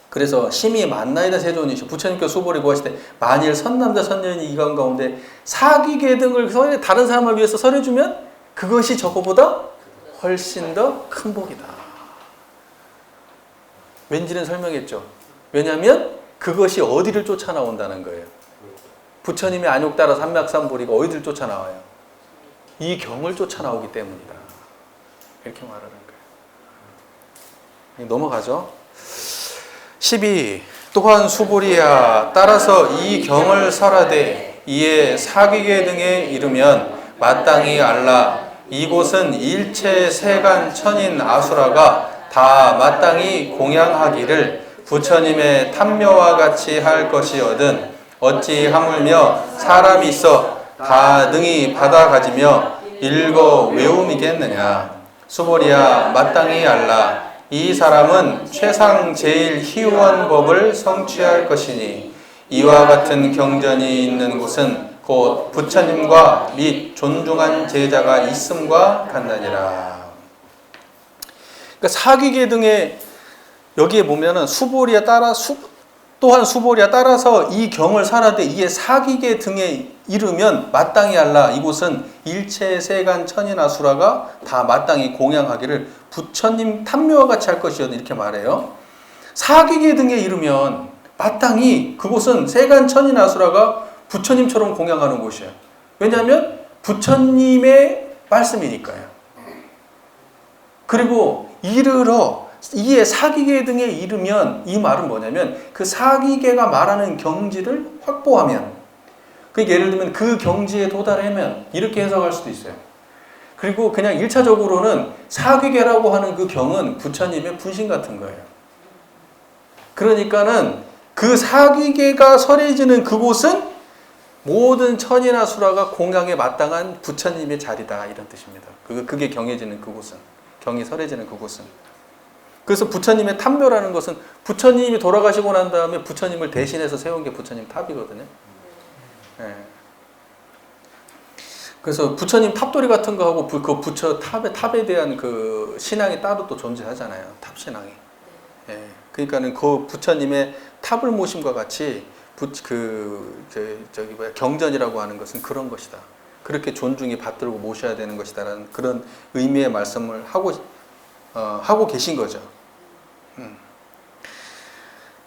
그래서 심이 많나이다 세존이시오. 부처님께서 수보리 구하실 때 만일 선남자 선녀인이 이간 가운데 사기계 등을 다른 사람을 위해서 설해주면 그것이 저거보다 훨씬 더 큰 복이다. 왠지는 설명했죠. 왜냐하면 그것이 어디를 쫓아 나온다는 거예요. 부처님의 안욕 따라 삼맥삼보리가 어디를 쫓아 나와요? 이 경을 쫓아 나오기 때문이다. 이렇게 말하는 거예요. 넘어가죠. 12. 또한 수보리야 따라서 이 경을 설하되 이에 사기계 등에 이르면 마땅히 알라. 이곳은 일체 세간 천인 아수라가 다 마땅히 공양하기를 부처님의 탐묘와 같이 할 것이거든 어찌 하물며 사람이 있어 다 능히 받아 가지며 읽어 외움이겠느냐. 수보리야 마땅히 알라. 이 사람은 최상 제일 희우한 법을 성취할 것이니 이와 같은 경전이 있는 곳은 곧 부처님과 및 존중한 제자가 있음과 같나니라. 그러니까 사기계 등의 여기에 보면은 수보리야 또한 수보리야 따라서 이 경을 설하되 이에 사기계 등에 이르면 마땅히 알라. 이곳은 일체 세간 천인 아수라가 다 마땅히 공양하기를 부처님 탐묘와 같이 할 것이었다. 이렇게 말해요. 사기계 등에 이르면 마땅히 그곳은 세간 천인 아수라가 부처님처럼 공양하는 곳이에요. 왜냐하면 부처님의 말씀이니까요. 그리고 이르러 이에 사기계 등에 이르면 이 말은 뭐냐면 그 사기계가 말하는 경지를 확보하면 그 예를 들면 그 경지에 도달하면 이렇게 해석할 수도 있어요. 그리고 그냥 1차적으로는 사기계라고 하는 그 경은 부처님의 분신 같은 거예요. 그러니까는 그 사기계가 설해지는 그곳은 모든 천이나 수라가 공양에 마땅한 부처님의 자리다 이런 뜻입니다. 그게 경해지는 그곳은 경이 설해지는 그곳은. 그래서 부처님의 탑묘라는 것은 부처님이 돌아가시고 난 다음에 부처님을 대신해서 세운 게 부처님 탑이거든요. 네. 그래서 부처님 탑돌이 같은 거 하고 그 부처 탑에 대한 그 신앙이 따로 또 존재하잖아요. 탑 신앙이. 네. 그러니까는 그 부처님의 탑을 모심과 같이 경전이라고 하는 것은 그런 것이다. 그렇게 존중이 받들고 모셔야 되는 것이다라는 그런 의미의 말씀을 하고 계신 거죠.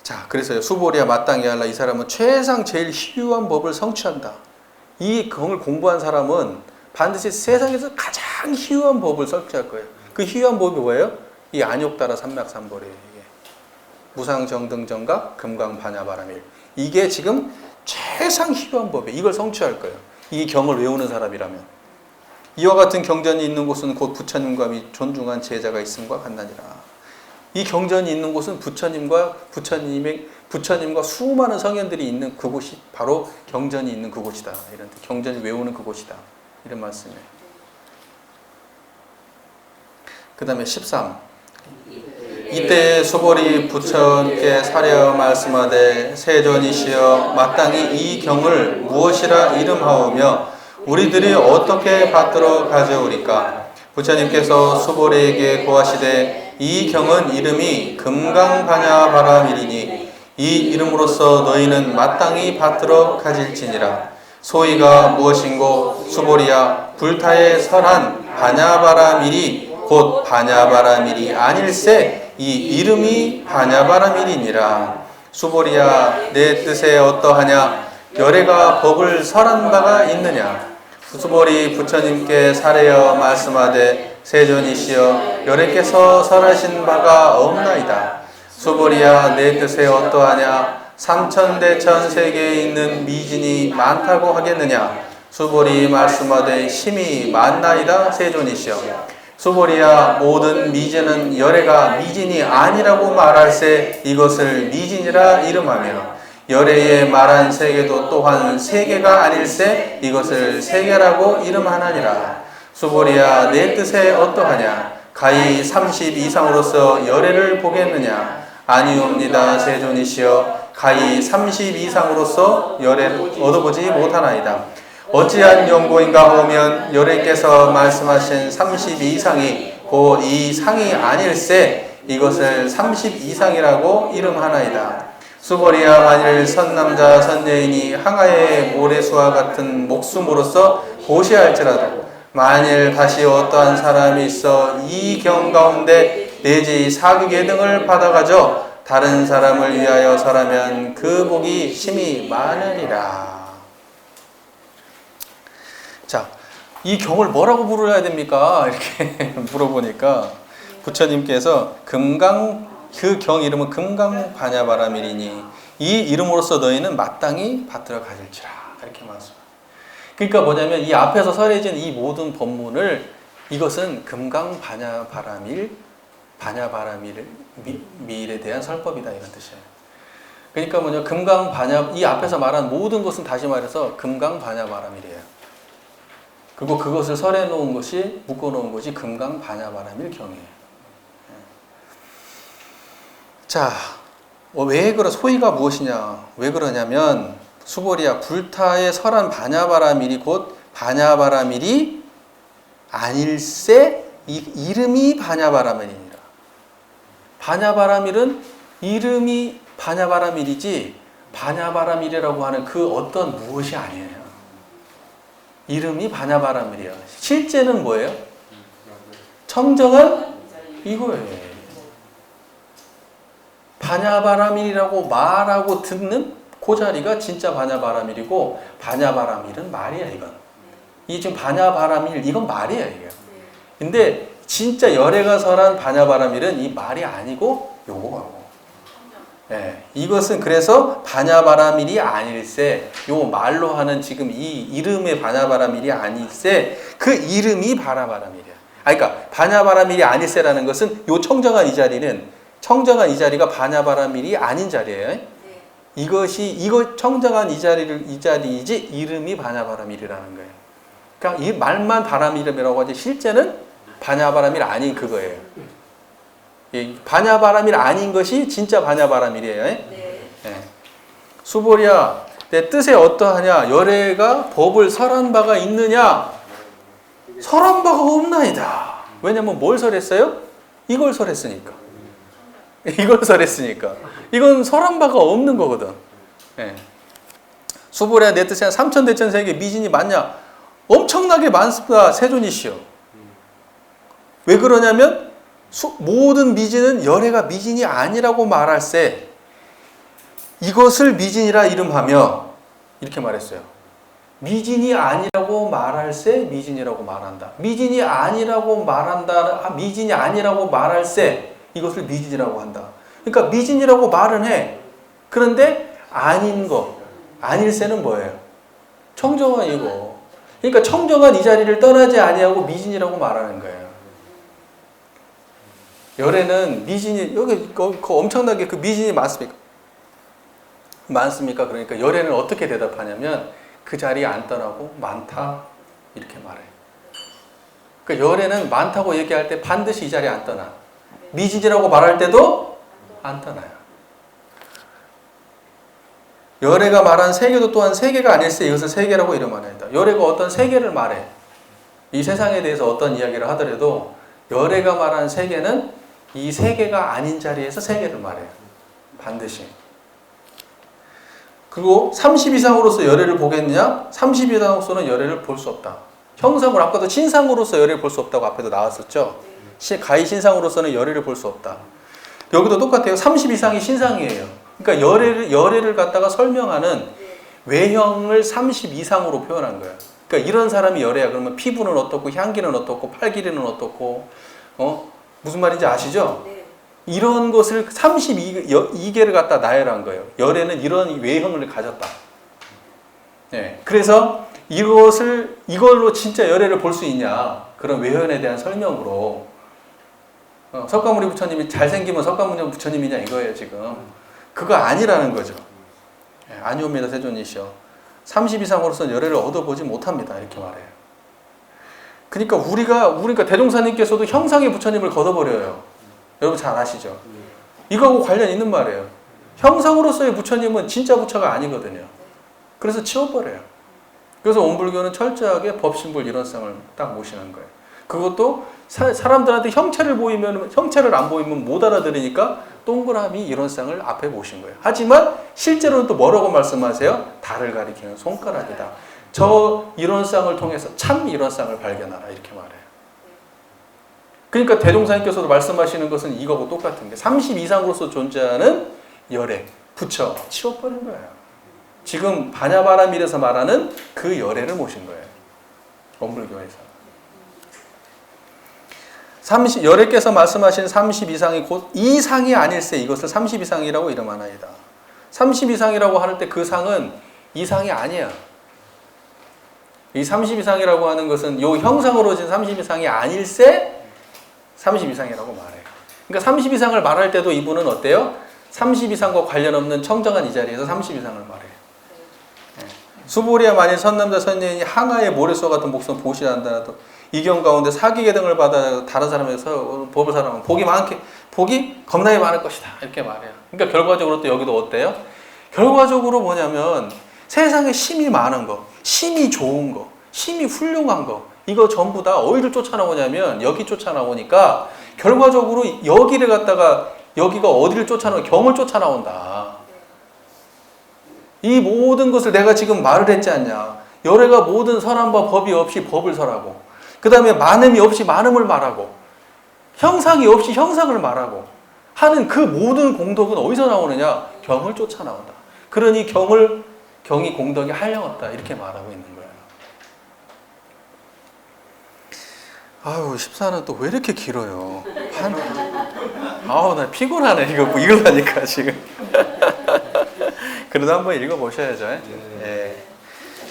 자, 그래서 수보리야 마땅히 알라. 이 사람은 최상 제일 희유한 법을 성취한다. 이 경을 공부한 사람은 반드시 세상에서 가장 희유한 법을 성취할 거예요. 그 희유한 법이 뭐예요? 이 안욕따라 삼맥삼보리예요. 무상정등정각 금강반야바라밀. 이게 지금 최상 희유한 법이에요. 이걸 성취할 거예요. 이 경을 외우는 사람이라면. 이와 같은 경전이 있는 곳은 곧 부처님과 및 존중한 제자가 있음과 같나니라. 이 경전이 있는 곳은 부처님과 수많은 성현들이 있는 그곳이 바로 경전이 있는 그곳이다. 이런 경전을 외우는 그곳이다. 이런 말씀이에요. 그 다음에 13. 이때 수보리 부처님께 사려 말씀하되 세존이시여 마땅히 이 경을 무엇이라 이름하오며 우리들이 어떻게 받들어 가져오리까. 부처님께서 수보리에게 고하시되 이 경은 이름이 금강반야바라밀이니 이 이름으로써 너희는 마땅히 받들어 가질지니라. 소위가 무엇인고 수보리야 불타에 설한 반야바라밀이 곧 반야바라밀이 아닐세 이 이름이 반야바라밀이니라. 수보리야 내 뜻에 어떠하냐. 열애가 법을 설한 바가 있느냐. 수보리 부처님께 사례여 말씀하되 세존이시여 열애께서 설하신 바가 없나이다. 수보리야 내 뜻에 어떠하냐. 삼천대천 세계에 있는 미진이 많다고 하겠느냐. 수보리 말씀하되 심히 많나이다. 세존이시여 수보리야 모든 미진은 열애가 미진이 아니라고 말할세 이것을 미진이라 이름하며 열애에 말한 세계도 또한 세계가 아닐세 이것을 세계라고 이름하나니라. 수보리야 내 뜻에 어떠하냐? 가히 30 이상으로서 열애를 보겠느냐? 아니옵니다 세존이시여, 가히 30 이상으로서 열애를 얻어보지 못하나이다. 어찌한 연고인가 하면 열애께서 말씀하신 30 이상이 곧 이 상이 아닐세 이것을 30 이상이라고 이름하나이다. 수보리야 만일 선남자 선여인이 항아의 모래수와 같은 목숨으로서 보시할지라도 만일 다시 어떠한 사람이 있어 이 경 가운데 내지 사극의 등을 받아가져 다른 사람을 위하여 설하면 그 복이 심히 많으리라. 자, 이 경을 뭐라고 부르어야 됩니까? 이렇게 물어보니까 부처님께서 그 경 이름은 금강반야바라밀이니 이 이름으로써 너희는 마땅히 받들어 가질지라. 이렇게 말씀합니다. 그러니까 뭐냐면 이 앞에서 설해진 이 모든 법문을 이것은 금강반야바라밀 밀에 대한 설법이다 이런 뜻이에요. 그러니까 뭐냐 금강반야 이 앞에서 말한 모든 것은 다시 말해서 금강반야바라밀이에요. 그리고 그것을 설해 놓은 것이 묶어 놓은 것이 금강반야바라밀 경이에요. 자, 왜 소위가 무엇이냐? 왜 그러냐면 수보리야 불타에 설한 반야바라밀이 곧 반야바라밀이 아닐세 이름이 반야바라밀이니라. 반야바라밀은 이름이 반야바라밀이지 반야바라밀이라고 하는 그 어떤 무엇이 아니에요. 이름이 반야바라밀이야. 실제는 뭐예요? 청정한 이거예요. 반야바라밀이라고 말하고 듣는 그 자리가 진짜 반야바라밀이고 반야바라밀은 말이야 이건. 이 지금 반야바라밀 이건 말이야 이게. 근데 진짜 열애가 설한 반야바라밀은 이 말이 아니고 요거하고. 예, 이것은 그래서 반야바라밀이 아닐세 요 말로 하는 지금 이 이름의 반야바라밀이 아닐세 그 이름이 반야바라밀이야. 그러니까 반야바라밀이 아닐세라는 것은 요 청정한 이 자리가 반야바라밀이 아닌 자리예요. 이거 청정한 이 자리이지 이름이 반야바라밀이라는 거예요. 그러니까 이 말만 바라밀이라고 하지 실제는 반야바라밀 아닌 그거예요. 반야바라밀 아닌 것이 진짜 반야바라밀이에요. 네. 수보리야 내 뜻에 어떠하냐? 열애가 법을 설한 바가 있느냐? 설한 바가 없나이다. 왜냐면 뭘 설했어요? 이걸 설했으니까. 이건 설한 바가 없는 거거든. 수보리야 내 뜻에 삼천대천세계 미진이 많냐? 엄청나게 많습니다. 세존이시여. 왜 그러냐면 모든 미진은 열애가 미진이 아니라고 말할세 이것을 미진이라 이름하며 이렇게 말했어요. 미진이 아니라고 말할세 미진이라고 말한다. 미진이 아니라고 말할세 이것을 미진이라고 한다. 그러니까 미진이라고 말은 해. 그런데 아닌 거, 아닐세는 뭐예요? 청정한이고. 그러니까 청정한 이 자리를 떠나지 아니하고 미진이라고 말하는 거예요. 열애는 미진이 여기 엄청나게 그 미진이 많습니까? 많습니까? 그러니까 열애는 어떻게 대답하냐면 그 자리에 안 떠나고 많다 이렇게 말해요. 그러니까 열애는 많다고 얘기할 때 반드시 이 자리에 안 떠나. 미진이라고 말할 때도 안 떠나요. 열애가 말한 세계도 또한 세계가 아닐세 이것을 세계라고 이름하나이다. 열애가 어떤 세계를 말해. 이 세상에 대해서 어떤 이야기를 하더라도 열애가 말한 세계는 이 세계가 아닌 자리에서 세계를 말해요. 반드시. 그리고 30 이상으로서 열애를 보겠느냐? 30 이상으로서는 열애를 볼 수 없다. 형상으로 아까도 신상으로서 열애를 볼 수 없다고 앞에도 나왔었죠. 가히 신상으로서는 열애를 볼 수 없다. 여기도 똑같아요. 30 이상이 신상이에요. 그러니까 열애를 갖다가 설명하는 외형을 30 이상으로 표현한 거예요. 그러니까 이런 사람이 열애야. 그러면 피부는 어떻고 향기는 어떻고 팔 길이는 어떻고 무슨 말인지 아시죠? 네. 이런 것을 32개를 갖다 나열한 거예요. 열애는 이런 외형을 가졌다. 네. 그래서 이걸로 진짜 열애를 볼 수 있냐? 그런 외형에 대한 설명으로 석가모니 부처님이 잘생기면 석가모니 부처님이냐 이거예요 지금. 그거 아니라는 거죠. 아니옵니다 세존이시여. 30 이상으로서는 열애를 얻어보지 못합니다. 이렇게 말해요. 그러니까 우리가 대종사님께서도 형상의 부처님을 걷어버려요. 여러분 잘 아시죠? 이거하고 관련 있는 말이에요. 형상으로서의 부처님은 진짜 부처가 아니거든요. 그래서 치워버려요. 그래서 원불교는 철저하게 법신불 이런상을 딱 모시는 거예요. 그것도 사람들한테 형체를 안 보이면 못 알아들으니까 동그라미 이런상을 앞에 모신 거예요. 하지만 실제로는 또 뭐라고 말씀하세요? 달을 가리키는 손가락이다. 저 이런상을 통해서 참 이런상을 발견하라 이렇게 말해요. 그러니까 대종사님께서도 말씀하시는 것은 이거하고 똑같은 게 30 이상으로서 존재하는 열애, 부처 치워버린 거예요. 지금 반야바라밀에서 말하는 그 열애를 모신 거예요. 원불교에서. 열애께서 말씀하신 30 이상이 곧 이상이 아닐세 이것을 30 이상이라고 이름하나이다. 30 이상이라고 할 때 그 상은 이상이 아니야. 이 30 이상이라고 하는 것은 요 형상으로 진 30 이상이 아닐세 30 이상이라고 말해요. 그러니까 30 이상을 말할 때도 이분은 어때요? 30 이상과 관련 없는 청정한 이 자리에서 30 이상을 말해요. 수보리야 만일 선남자 선녀인이 하나의 모래소 같은 목숨 보시라 한다라도 이 경 가운데 사기계 등을 받아 다른 사람에서 법을 사람은 복이 겁나게 많을 것이다 이렇게 말해요. 그러니까 결과적으로 또 여기도 어때요? 결과적으로 뭐냐면 세상에 심이 많은 거, 심이 좋은 거, 심이 훌륭한 거 이거 전부 다 어디를 쫓아나오냐면 여기 쫓아나오니까 결과적으로 여기를 갖다가 여기가 어디를 쫓아나오냐 경을 쫓아나온다. 이 모든 것을 내가 지금 말을 했지 않냐. 열애가 모든 선함과 법이 없이 법을 설하고 그 다음에 많음이 없이 많음을 말하고 형상이 없이 형상을 말하고 하는 그 모든 공덕은 어디서 나오느냐? 경을 쫓아 나온다. 그러니 경이 공덕이 한량없다 이렇게 말하고 있는 거예요. 아유 14는 또 왜 이렇게 길어요? 아우 나 피곤하네 이걸 하니까 지금. 그래도 한번 읽어보셔야죠. 예.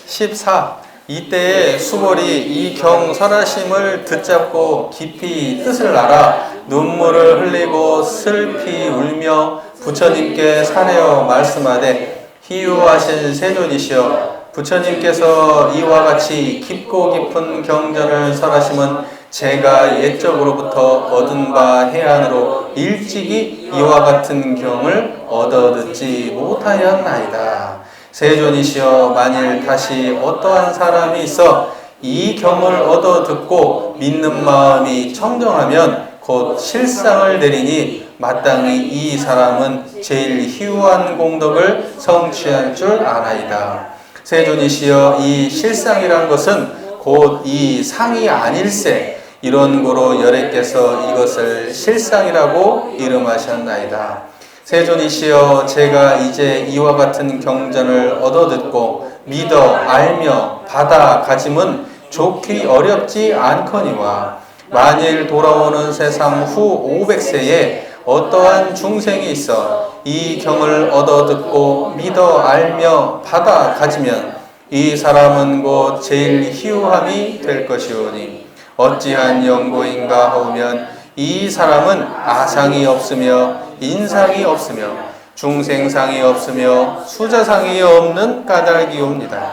14. 이때에 수벌이 이 경 설하심을 듣잡고 깊이 뜻을 알아 눈물을 흘리고 슬피 울며 부처님께 사내어 말씀하되 희유하신 세존이시여 부처님께서 이와 같이 깊고 깊은 경전을 설하심은 제가 옛적으로부터 얻은 바 해안으로 일찍이 이와 같은 경을 얻어 듣지 못하였나이다. 세존이시여 만일 다시 어떠한 사람이 있어 이 경을 얻어 듣고 믿는 마음이 청정하면 곧 실상을 내리니 마땅히 이 사람은 제일 희유한 공덕을 성취할 줄 아나이다. 세존이시여 이 실상이란 것은 곧 이 상이 아닐세 이런 고로 열애께서 이것을 실상이라고 이름하셨나이다. 세존이시여 제가 이제 이와 같은 경전을 얻어듣고 믿어 알며 받아 가짐은 좋기 어렵지 않거니와 만일 돌아오는 세상 후 500세에 어떠한 중생이 있어 이 경을 얻어듣고 믿어 알며 받아 가지면 이 사람은 곧 제일 희유함이 될 것이오니 어찌한 연고인가 하오면 이 사람은 아상이 없으며 인상이 없으며 중생상이 없으며 수자상이 없는 까닭이옵니다.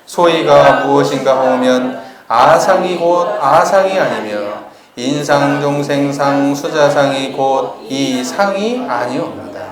소위가 무엇인가 하오면 아상이 곧 아상이 아니며 인상 중생상 수자상이 곧 이 상이 아니옵니다.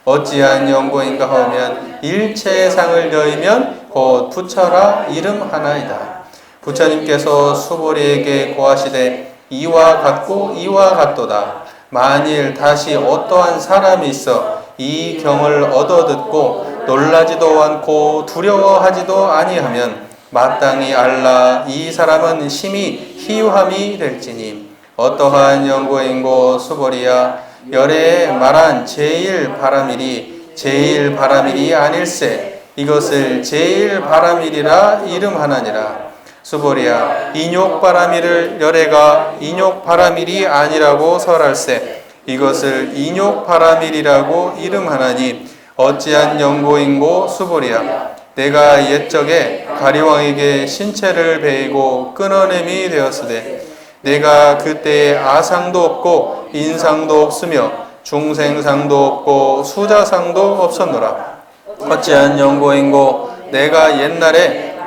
어찌한 연고인가 하오면 일체상을 여의면 곧 부처라 이름하나이다. 부처님께서 수보리에게 고하시되 이와 같고 이와 같도다. 만일 다시 어떠한 사람이 있어 이 경을 얻어듣고 놀라지도 않고 두려워하지도 아니하면 마땅히 알라 이 사람은 심히 희유함이 될지니 어떠한 연고인고 수보리야 열애에 말한 제일 바라밀이 아닐세 이것을 제일 바라밀이라 이름하나니라. 수보리야 인욕바라밀을 열애가 인욕바라밀이 아니라고 설할세 이것을 인욕바라밀이라고 이름하나니 어찌한 연고인고 수보리야 내가 옛적에 가리왕에게 신체를 베이고 끊어냄이 되었으되 내가 그때에 아상도 없고 인상도 없으며 중생상도 없고 수자상도 없었노라. 어찌한 연고인고 내가 옛날에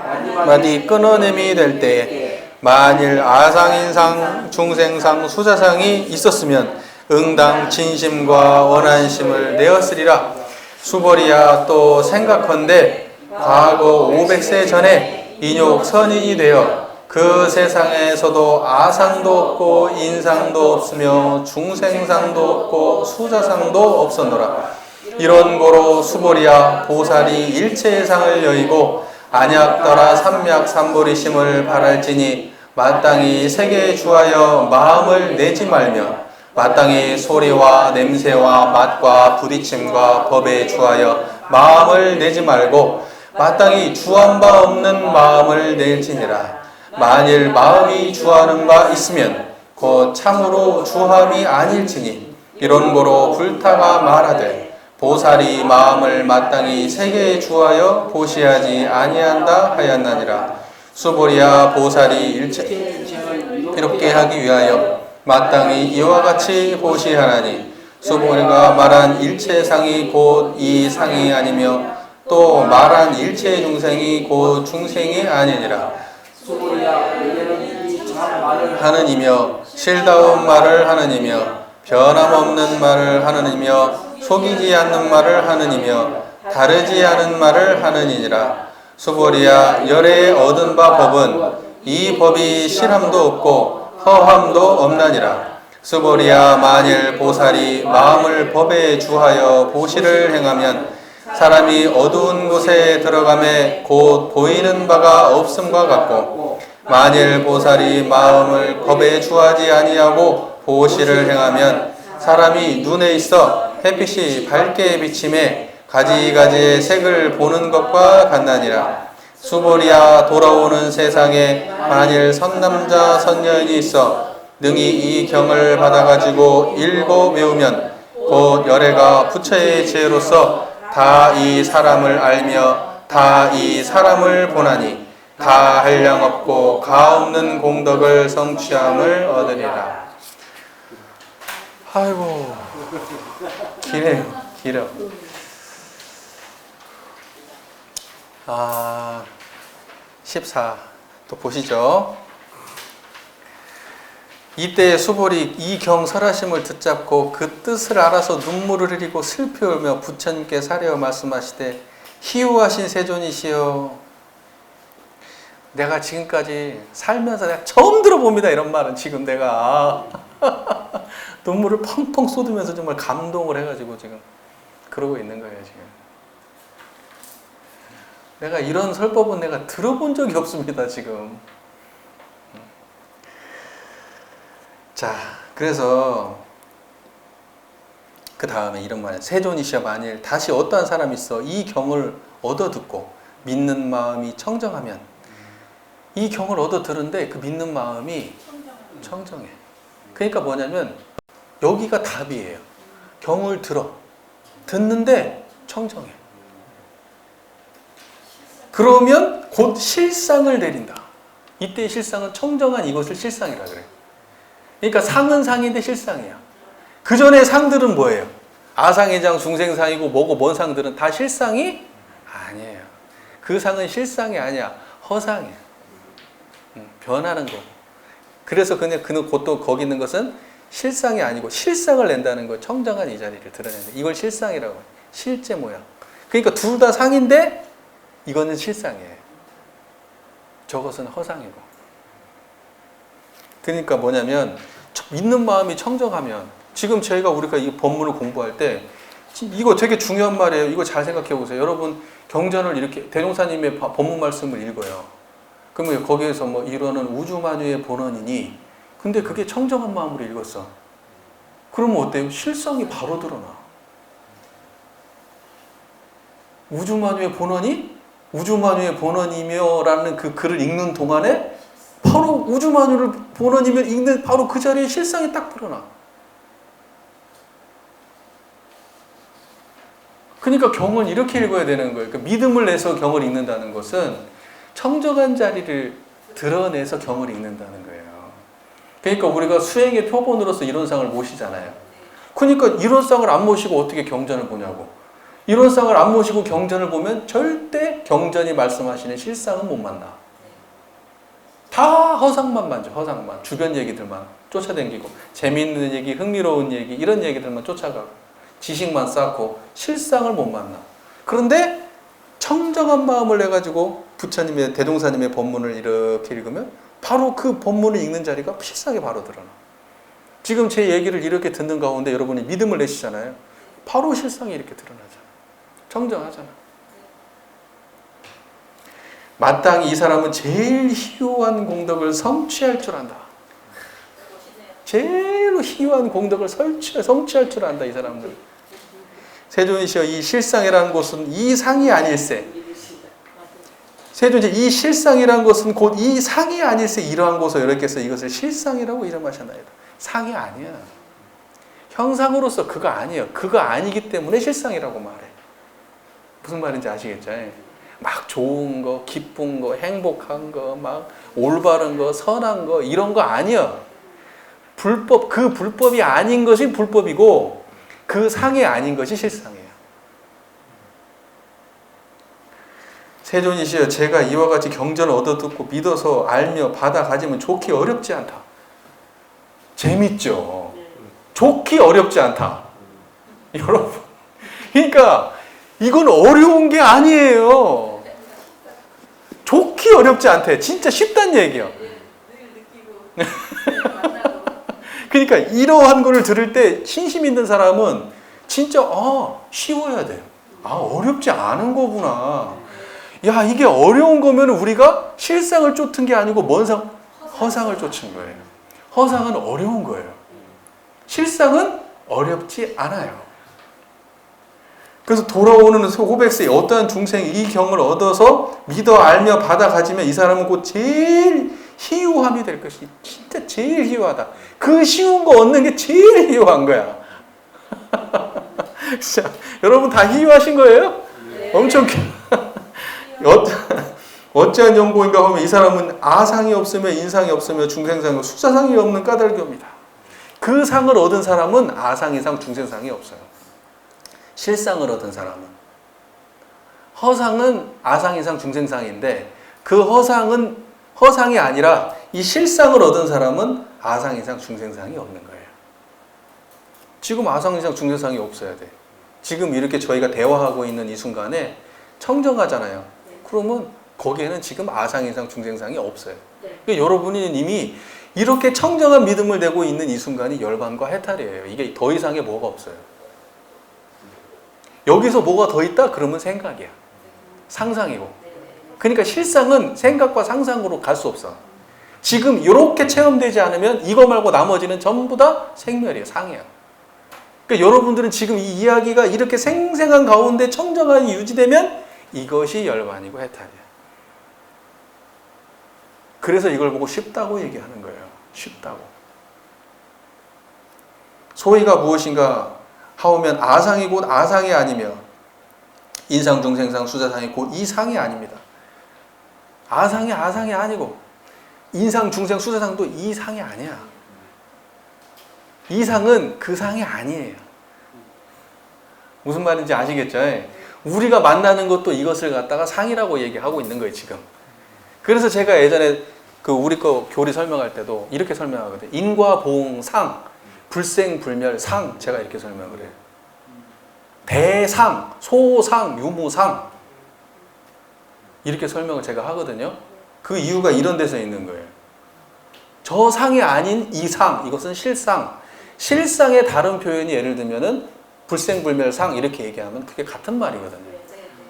마디 끊어냄이 될 때에 만일 아상인상 중생상 수자상이 있었으면 응당 진심과 원한심을 내었으리라. 수벌이야 또 생각컨대 과거 500세 전에 인욕 선인이 되어 그 세상에서도 아상도 없고 인상도 없으며 중생상도 없고 수자상도 없었노라. 이런 고로 수벌이야 보살이 일체의 상을 여의고 안약더라 삼맥삼보리심을 바랄지니 마땅히 세계에 주하여 마음을 내지 말며 마땅히 소리와 냄새와 맛과 부딪힘과 법에 주하여 마음을 내지 말고 마땅히 주한 바 없는 마음을 낼지니라. 만일 마음이 주하는 바 있으면 곧 참으로 주함이 아닐지니 이런 고로 불타가 말하되 보살이 마음을 마땅히 세계에 주하여 보시하지 아니한다 하였나니라. 수보리야 보살이 일체 이롭게 하기 위하여 마땅히 이와 같이 보시하나니 수보리가 말한 일체상이 곧 이 상이 아니며 또 말한 일체 중생이 곧 중생이 아니니라. 하느니며 실다운 말을 하느니며 변함없는 말을 하느니며 속이지 않는 말을 하느니며 다르지 않은 말을 하느니라. 수보리야 열에 얻은 바 법은 이 법이 실함도 없고 허함도 없나니라. 수보리야 만일 보살이 마음을 법에 주하여 보시를 행하면 사람이 어두운 곳에 들어가매 곧 보이는 바가 없음과 같고 만일 보살이 마음을 법에 주하지 아니하고 보시를 행하면 사람이 눈에 있어 햇빛이 밝게 비침에 가지가지의 색을 보는 것과 같나니라. 수보리야 돌아오는 세상에 만일 선남자 선녀인이 있어 능히 이 경을 받아가지고 읽어 외우면 곧 열애가 부처의 지혜로서 다 이 사람을 알며 다 이 사람을 보나니 다 한량없고 가없는 공덕을 성취함을 얻으리라. 아이고 기네요. 길어. 14 또 보시죠. 이때 수보리 이 경 설하심을 듣잡고 그 뜻을 알아서 눈물을 흘리고 슬피 울며 부처님께 사려 말씀하시되 희우하신 세존이시여 내가 지금까지 살면서 내가 처음 들어봅니다. 이런 말은 지금 내가 눈물을 펑펑 쏟으면서 정말 감동을 해가지고 지금 그러고 있는 거예요. 지금 내가 이런 설법은 내가 들어본 적이 없습니다. 지금. 자, 그래서 그 다음에 이런 말이에요. 세존이시여 만일 다시 어떠한 사람이 있어 이 경을 얻어 듣고 믿는 마음이 청정하면 이 경을 얻어 들은데 그 믿는 마음이 청정해. 그러니까 뭐냐면 여기가 답이에요. 경을 듣는데 청정해. 그러면 곧 실상을 내린다. 이때의 실상은 청정한 이것을 실상이라 그래요. 그러니까 상은 상인데 실상이야. 그 전에 상들은 뭐예요? 아상의장, 중생상이고 뭐고 뭔 상들은 다 실상이 아니에요. 그 상은 실상이 아니야. 허상이야. 변하는 거. 그래서 그냥 그는 곧또 거기 있는 것은 실상이 아니고 실상을 낸다는 거. 청정한 이 자리를 드러낸다. 이걸 실상이라고 해요. 실제 모양. 그러니까 둘 다 상인데 이거는 실상이에요. 저것은 허상이고. 그러니까 뭐냐면 믿는 마음이 청정하면 지금 우리가 이 법문을 공부할 때 이거 되게 중요한 말이에요. 이거 잘 생각해 보세요. 여러분 경전을 이렇게 대종사님의 법문 말씀을 읽어요. 그러면 거기에서 뭐 이러는 우주만유의 본원이니 근데 그게 청정한 마음으로 읽었어. 그러면 어때요? 실상이 바로 드러나. 우주만유의 본원이 우주만유의 본원이며 라는 그 글을 읽는 동안에 바로 우주만유를 본원이며 읽는 바로 그 자리에 실상이 딱 드러나. 그러니까 경을 이렇게 읽어야 되는 거예요. 그러니까 믿음을 내서 경을 읽는다는 것은 청정한 자리를 드러내서 경을 읽는다는 거예요. 그러니까 우리가 수행의 표본으로서 이론상을 모시잖아요. 그러니까 이론상을 안 모시고 어떻게 경전을 보냐고. 이론상을 안 모시고 경전을 보면 절대 경전이 말씀하시는 실상은 못 만나. 다 허상만 만져, 허상만. 주변 얘기들만 쫓아다니고, 재미있는 얘기, 흥미로운 얘기, 이런 얘기들만 쫓아가고, 지식만 쌓고 실상을 못 만나. 그런데 청정한 마음을 내가지고 부처님의, 대동사님의 법문을 이렇게 읽으면 바로 그 법문을 읽는 자리가 실상에 바로 드러나. 지금 제 얘기를 이렇게 듣는 가운데 여러분이 믿음을 내시잖아요. 바로 실상이 이렇게 드러나잖아요. 청정하잖아. 마땅히 이 사람은 제일 희유한 공덕을 성취할 줄 안다. 제일 희유한 공덕을 성취할 줄 안다, 이 사람들. 세존이시여, 이 실상이라는 곳은 이 상이 아닐세. 세존이시여, 이 실상이라는 것은 곧 이 상이 아닐세. 이러한 곳을 이렇게서 이것을 실상이라고 이름하셨나이다. 상이 아니야. 형상으로서 그거 아니에요. 그거 아니기 때문에 실상이라고 말해. 무슨 말인지 아시겠죠? 막 좋은 거, 기쁜 거, 행복한 거, 막 올바른 거, 선한 거, 이런 거 아니야. 불법, 그 불법이 아닌 것이 불법이고 그 상이 아닌 것이 실상이에요. 세존이시여, 제가 이와 같이 경전을 얻어듣고 믿어서 알며 받아 가지면 좋기 어렵지 않다. 재밌죠? 좋기 어렵지 않다. 여러분, 그러니까 이건 어려운 게 아니에요. 좋기 어렵지 않대. 진짜 쉽단 얘기야. 그러니까 이러한 거를 들을 때 신심 있는 사람은 진짜 쉬워야 돼요. 어렵지 않은 거구나. 야, 이게 어려운 거면 우리가 실상을 쫓은 게 아니고 뭔 상? 허상을 쫓은 거예요. 허상은 어려운 거예요. 실상은 어렵지 않아요. 그래서 돌아오는 호백스의 어떠한 중생이 이 경을 얻어서 믿어 알며 받아 가지면 이 사람은 곧 제일 희유함이 될 것이, 진짜 제일 희유하다. 그 쉬운 거 얻는 게 제일 희유한 거야. 자, 여러분 다 희유하신 거예요? 네. 엄청 어찌한 연고인가 하면 이 사람은 아상이 없으며 인상이 없으며 중생상이 숙사상이 없는 까닭이옵니다. 그 상을 얻은 사람은 아상, 인상, 중생상이 없어요. 실상을 얻은 사람은. 허상은 아상, 인상, 중생상인데 그 허상은 허상이 아니라 이 실상을 얻은 사람은 아상, 인상, 중생상이 없는 거예요. 지금 아상, 인상, 중생상이 없어야 돼. 지금 이렇게 저희가 대화하고 있는 이 순간에 청정하잖아요. 그러면 거기에는 지금 아상, 인상, 중생상이 없어요. 그러니까 여러분이 이미 이렇게 청정한 믿음을 내고 있는 이 순간이 열반과 해탈이에요. 이게 더 이상의 뭐가 없어요. 여기서 뭐가 더 있다? 그러면 생각이야. 상상이고. 그러니까 실상은 생각과 상상으로 갈 수 없어. 지금 이렇게 체험되지 않으면 이거 말고 나머지는 전부 다 생멸이에요. 상이야. 그러니까 여러분들은 지금 이 이야기가 이렇게 생생한 가운데 청정함이 유지되면 이것이 열반이고 해탈이야. 그래서 이걸 보고 쉽다고 얘기하는 거예요. 쉽다고. 소위가 무엇인가 하오면 아상이 곧 아상이 아니며 인상, 중생상, 수자상이 곧 이상이 아닙니다. 아상이 아상이 아니고 인상, 중생, 수자상도 이상이 아니야. 이상은 그 상이 아니에요. 무슨 말인지 아시겠죠? 우리가 만나는 것도 이것을 갖다가 상이라고 얘기하고 있는 거예요, 지금. 그래서 제가 예전에 우리 거 교리 설명할 때도 이렇게 설명하거든요. 인과 보응 상, 불생 불멸 상, 제가 이렇게 설명을 해요. 대상, 소상, 유무상, 이렇게 설명을 제가 하거든요. 그 이유가 이런 데서 있는 거예요. 저 상이 아닌 이 상, 이것은 실상. 실상의 다른 표현이 예를 들면은 불생불멸상 이렇게 얘기하면 그게 같은 말이거든요.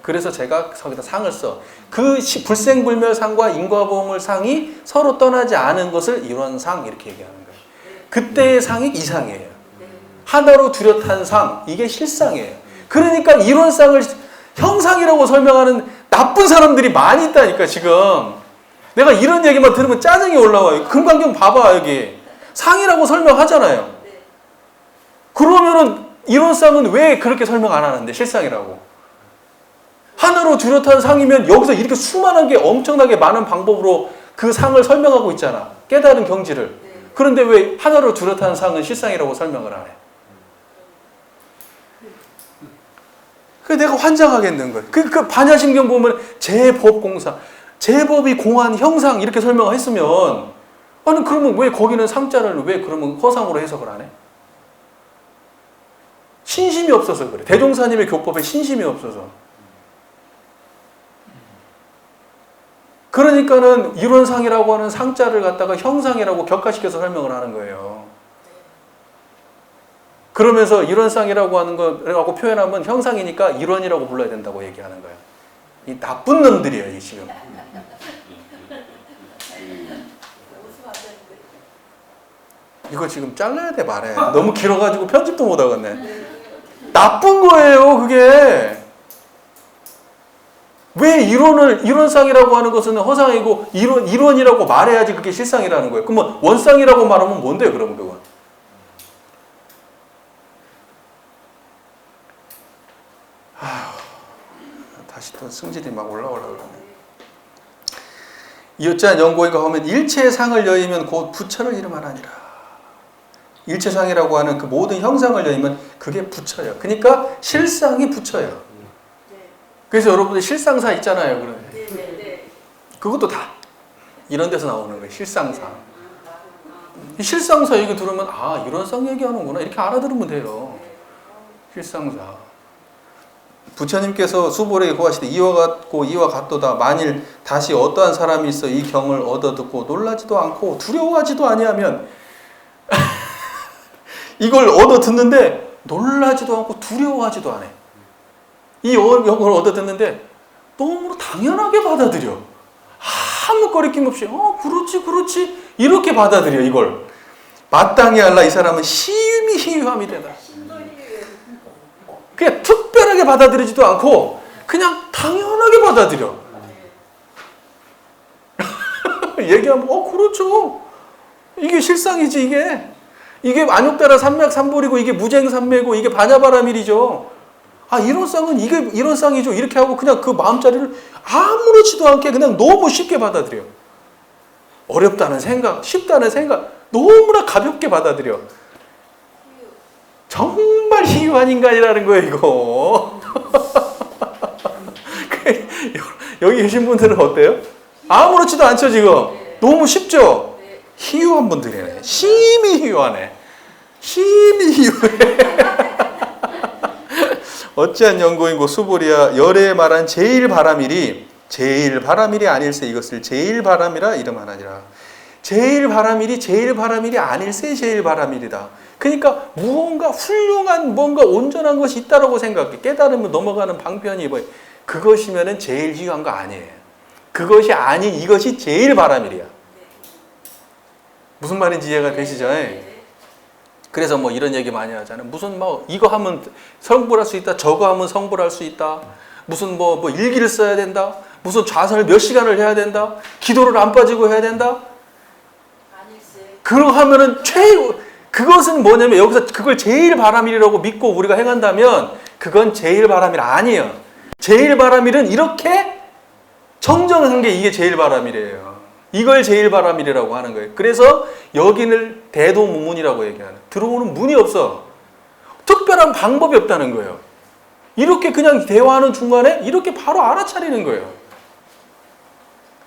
그래서 제가 거기다 상을 써. 그 불생불멸상과 인과보응을 상이 서로 떠나지 않은 것을 이원상 이렇게 얘기하는 거예요. 그때의 상이 이상이에요. 하나로 뚜렷한 상, 이게 실상이에요. 그러니까 이론상을 형상이라고 설명하는 나쁜 사람들이 많이 있다니까, 지금. 내가 이런 얘기만 들으면 짜증이 올라와요. 금강경 봐봐, 여기. 상이라고 설명하잖아요. 그러면은 이론상은 왜 그렇게 설명 안 하는데, 실상이라고. 하나로 뚜렷한 상이면 여기서 이렇게 수많은 게 엄청나게 많은 방법으로 그 상을 설명하고 있잖아. 깨달은 경지를. 그런데 왜 하나로 뚜렷한 상은 실상이라고 설명을 안 해? 내가 환장하겠는 거예요. 그 반야심경 보면 제법공상, 제법이 공한 형상 이렇게 설명했으면 아니 그러면 왜 거기는 상자를 왜 그러면 허상으로 해석을 안 해? 신심이 없어서 그래. 대종사님의 교법에 신심이 없어서. 그러니까는 이론상이라고 하는 상자를 갖다가 형상이라고 격화시켜서 설명을 하는 거예요. 그러면서 이론상이라고 하는 거라고 표현하면 형상이니까 이론이라고 불러야 된다고 얘기하는 거예요. 이 나쁜 놈들이에요, 이 지금. 이거 지금 잘라야 돼, 말해. 너무 길어가지고 편집도 못 하겠네. 나쁜 거예요, 그게. 왜 이론상이라고 하는 것은 허상이고 이론이라고 말해야지 그게 실상이라는 거예요. 그러면 원상이라고 말하면 뭔데요, 그러면 그건? 다시 또 승질이 막 올라오려고 그러네. 이어짠 연고인가 하면 일체의 상을 여의면 곧 부처를 이름하라니라. 일체상이라고 하는 그 모든 형상을 여의면 그게 부처예요. 그러니까 실상이 부처예요. 그래서 여러분들 실상사 있잖아요. 그런데 그것도 다 이런 데서 나오는 거예요. 실상사. 실상사 얘기 들으면 아 이런 상 얘기하는구나 이렇게 알아들으면 돼요. 실상사. 부처님께서 수보레에 고하시되 이와 같고 이와 같도다. 만일 다시 어떠한 사람이 있어 이 경을 얻어 듣고 놀라지도 않고 두려워하지도 아니하면 이걸 얻어 듣는데 놀라지도 않고 두려워하지도 않아. 이 영을 얻어 듣는데 너무 당연하게 받아들여. 아무 거리낌 없이 그렇지 이렇게 받아들여. 이걸 마땅히 알라. 이 사람은 심히 희유함이 되다. 그냥 특별하게 받아들이지도 않고 그냥 당연하게 받아들여. 얘기하면 그렇죠. 이게 실상이지. 이게 안욕따라 삼맥삼볼이고 이게 무쟁삼매고 이게 반야바라밀이죠. 이런 쌍은 이게 이런 쌍이죠. 이렇게 하고 그냥 그 마음자리를 아무렇지도 않게 그냥 너무 쉽게 받아들여. 어렵다는 생각, 쉽다는 생각 너무나 가볍게 받아들여. 정말 희유한 인간이라는 거예요, 이거. 여기 계신 분들은 어때요? 아무렇지도 않죠, 지금. 너무 쉽죠? 희유한 분들이네. 심히 희유하네. 심히 희유해. 어찌한 연고인고 수보리야 열에 말한 제일 바라밀이 아닐세 이것을 제일 바람이라 이름하나니라. 제일 바라밀이 아닐세 제일 바라밀이다. 그러니까 무언가 훌륭한 뭔가 온전한 것이 있다라고 생각해. 깨달으면 넘어가는 방편이 그것이면은 제일 희유한 거 아니에요. 그것이 아닌 이것이 제일 바라밀이야. 무슨 말인지 이해가 되시죠? 그래서 이런 얘기 많이 하잖아요. 무슨 이거 하면 성불할 수 있다. 저거 하면 성불할 수 있다. 무슨 일기를 써야 된다. 무슨 좌선을 몇 시간을 해야 된다. 기도를 안 빠지고 해야 된다. 그러고 하면은 그것은 뭐냐면 여기서 그걸 제일 바라밀이라고 믿고 우리가 행한다면 그건 제일 바라밀 아니에요. 제일 바라밀은 이렇게 정정한 게 이게 제일 바라밀이에요. 이걸 제일 바라밀이라고 하는 거예요. 그래서 여기는 대도무문이라고 얘기하는. 들어오는 문이 없어. 특별한 방법이 없다는 거예요. 이렇게 그냥 대화하는 중간에 이렇게 바로 알아차리는 거예요.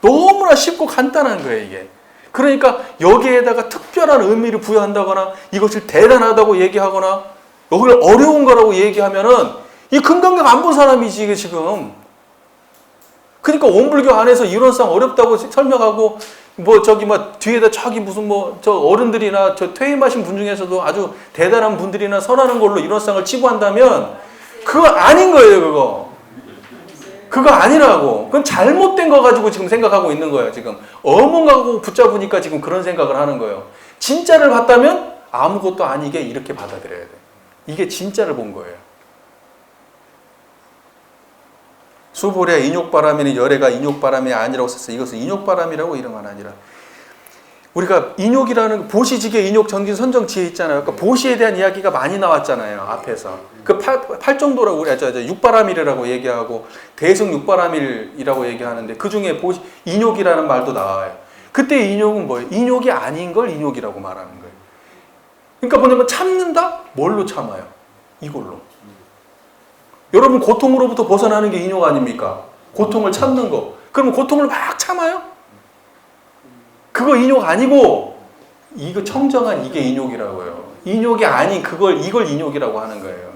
너무나 쉽고 간단한 거예요, 이게. 그러니까 여기에다가 특별한 의미를 부여한다거나 이것을 대단하다고 얘기하거나 여기를 어려운 거라고 얘기하면은 이 금강경 안 본 사람이지, 이게 지금. 그러니까 원불교 안에서 이론상 어렵다고 설명하고 뒤에다 무슨 저 어른들이나 저 퇴임하신 분 중에서도 아주 대단한 분들이나 설하는 걸로 이론상을 치부한다면 그거 아닌 거예요. 그거 아니라고. 그건 잘못된 거 가지고 지금 생각하고 있는 거예요. 지금 어몽하고 붙잡으니까 지금 그런 생각을 하는 거예요. 진짜를 봤다면 아무것도 아니게 이렇게 받아들여야 돼. 이게 진짜를 본 거예요. 수보리야 인욕바람이니 열애가 인욕바람이 아니라고 썼어요. 이것은 인욕바람이라고 이름하나니라. 우리가 인욕이라는 보시지계 인욕 정진 선정 지혜 있잖아요. 그러니까 보시에 대한 이야기가 많이 나왔잖아요. 앞에서. 그 팔정도라고 육바람일이라고 얘기하고 대승 육바람일이라고 얘기하는데 그 중에 인욕이라는 말도 나와요. 그때 인욕은 뭐예요? 인욕이 아닌 걸 인욕이라고 말하는 거예요. 그러니까 뭐냐면 참는다? 뭘로 참아요? 이걸로. 여러분 고통으로부터 벗어나는 게 인욕 아닙니까? 고통을 참는 거. 그러면 고통을 막 참아요? 그거 인욕 아니고 이거 청정한 이게 인욕이라고요. 인욕이 아닌 이걸 인욕이라고 하는 거예요.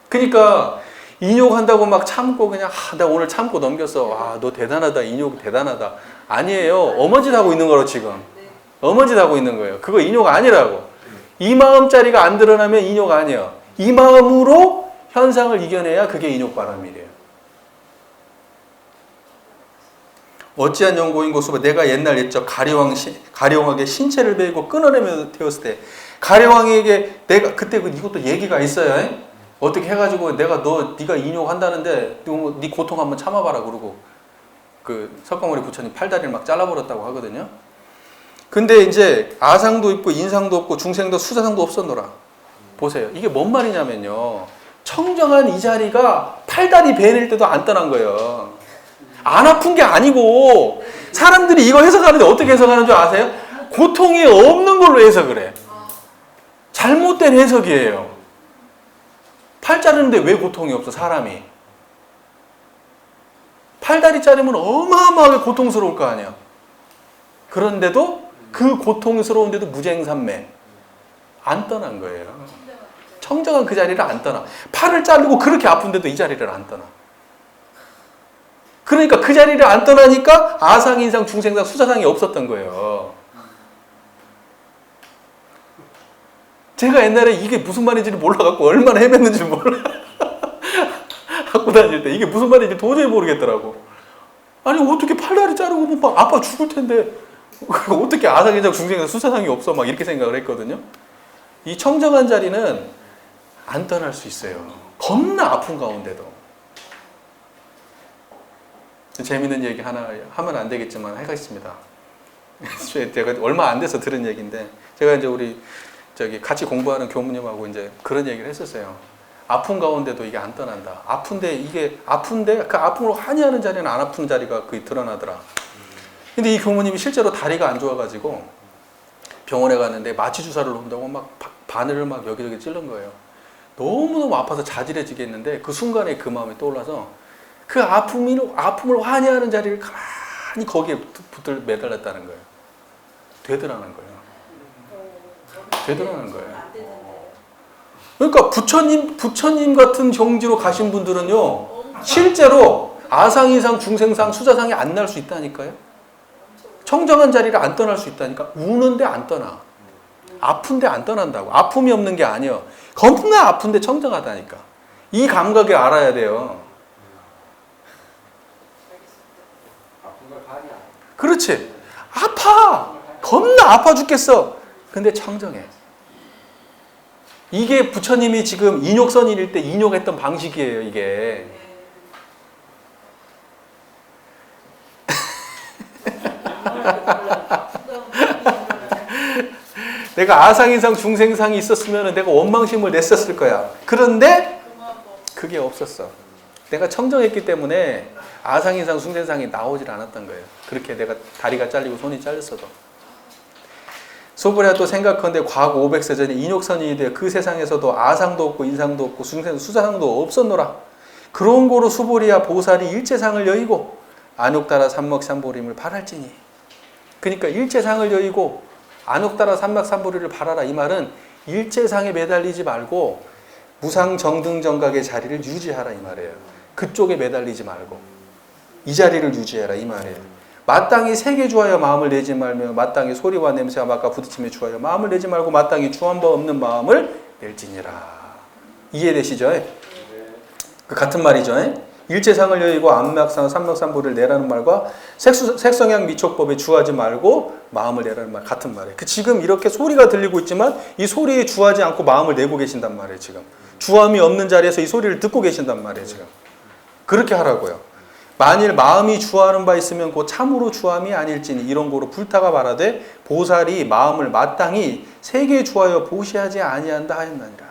그러니까 인욕한다고 막 참고 그냥 나 오늘 참고 넘겼어. 너 대단하다. 인욕 대단하다. 아니에요. 어머짓 하고 있는 거로 지금. 어머짓 하고 있는 거예요. 그거 인욕 아니라고. 이 마음짜리가 안 드러나면 인욕 아니에요. 이 마음으로 현상을 이겨내야 그게 인욕 바람이래요. 어찌한 연고인고 수바 내가 옛날 옛적 가려왕에게 신체를 베이고 끊어내며 되었을 때 가려왕에게 내가 그때 이것도 얘기가 있어요. 어떻게 해가지고 네가 인욕한다는데 네 고통 한번 참아봐라 그러고 그 석가모니 부처님 팔다리를 막 잘라버렸다고 하거든요. 근데 이제 아상도 있고 인상도 없고 중생도 수자상도 없었노라. 보세요. 이게 뭔 말이냐면요. 청정한 이 자리가 팔다리 베낼 때도 안 떠난 거예요. 안 아픈 게 아니고 사람들이 이거 해석하는데 어떻게 해석하는 줄 아세요? 고통이 없는 걸로 해석을 해. 잘못된 해석이에요. 팔 자르는데 왜 고통이 없어 사람이? 팔다리 자르면 어마어마하게 고통스러울 거 아니야. 그런데도 그 고통스러운데도 무쟁삼매 안 떠난 거예요. 청정한 그 자리를 안 떠나. 팔을 자르고 그렇게 아픈데도 이 자리를 안 떠나. 그러니까 그 자리를 안 떠나니까 아상, 인상, 중생상, 수자상이 없었던 거예요. 제가 옛날에 이게 무슨 말인지를 몰라갖고 얼마나 헤맸는지 몰라. 갖고 다닐 때 이게 무슨 말인지 도저히 모르겠더라고. 아니 어떻게 팔다리 자르고 막 아파 죽을 텐데 어떻게 아상, 인상, 중생상, 수자상이 없어 막 이렇게 생각을 했거든요. 이 청정한 자리는 안 떠날 수 있어요. 겁나 아픈 가운데도. 재밌는 얘기 하나 하면 안 되겠지만 하겠습니다. 제가 얼마 안 돼서 들은 얘기인데 제가 이제 우리 같이 공부하는 교무님하고 이제 그런 얘기를 했었어요. 아픈 가운데도 이게 안 떠난다. 아픈데 그 아픔으로 한의하는 자리는 안 아픈 자리가 거의 드러나더라. 근데 이 교무님이 실제로 다리가 안 좋아가지고 병원에 갔는데 마취 주사를 놓는다고 막 바늘을 막 여기저기 찔른 거예요. 너무너무 아파서 자질해지겠는데 그 순간에 그 마음이 떠올라서 그 아픔을 환희하는 자리를 가만히 거기에 매달렸다는 거예요. 되더라는 거예요. 되더라는 거예요. 그러니까 부처님 같은 경지로 가신 분들은요, 실제로 아상, 이상, 중생상, 수자상이 안 날 수 있다니까요. 청정한 자리를 안 떠날 수 있다니까. 우는데 안 떠나. 아픈데 안 떠난다고. 아픔이 없는 게 아니에요. 겁나 아픈데 청정하다니까. 이 감각을 알아야 돼요. 그렇지. 아파. 겁나 아파 죽겠어. 근데 청정해. 이게 부처님이 지금 인욕선일일 때 인욕했던 방식이에요, 이게. 내가 아상인상 중생상이 있었으면 내가 원망심을 냈었을 거야. 그런데 그게 없었어. 내가 청정했기 때문에 아상인상 중생상이 나오질 않았던 거예요. 그렇게 내가 다리가 잘리고 손이 잘렸어도. 소부랴 또 생각컨대 과거 500세 전에 인욕선이 되어 그 세상에서도 아상도 없고 인상도 없고 수자상도 없었노라. 그런 고로 수보리야 보살이 일체상을 여의고 안욕따라 삼막삼보림을 바랄지니. 그러니까 일체상을 여의고 안욕따라 삼막삼보리를 바라라. 이 말은 일체상에 매달리지 말고 무상정등정각의 자리를 유지하라 이 말이에요. 그쪽에 매달리지 말고 이 자리를 유지해라 이 말이에요. 마땅히 색에 주하여 마음을 내지 말며 마땅히 소리와 냄새와 맛과 부딪힘에 주하여 마음을 내지 말고 마땅히 주한 바 없는 마음을 낼지니라. 이해되시죠? 그 같은 말이죠. 일체상을 여의고 안막상 삼막삼보를 내라는 말과 색성향 미촉법에 주하지 말고 마음을 내라는 말 같은 말이에요. 지금 이렇게 소리가 들리고 있지만 이 소리에 주하지 않고 마음을 내고 계신단 말이에요. 지금 주함이 없는 자리에서 이 소리를 듣고 계신단 말이에요. 지금 그렇게 하라고요. 만일 마음이 주하는 바 있으면 곧 참으로 주함이 아닐지니 이런 고로 불타가 말하되 보살이 마음을 마땅히 세계에 주하여 보시하지 아니한다 하였나니라.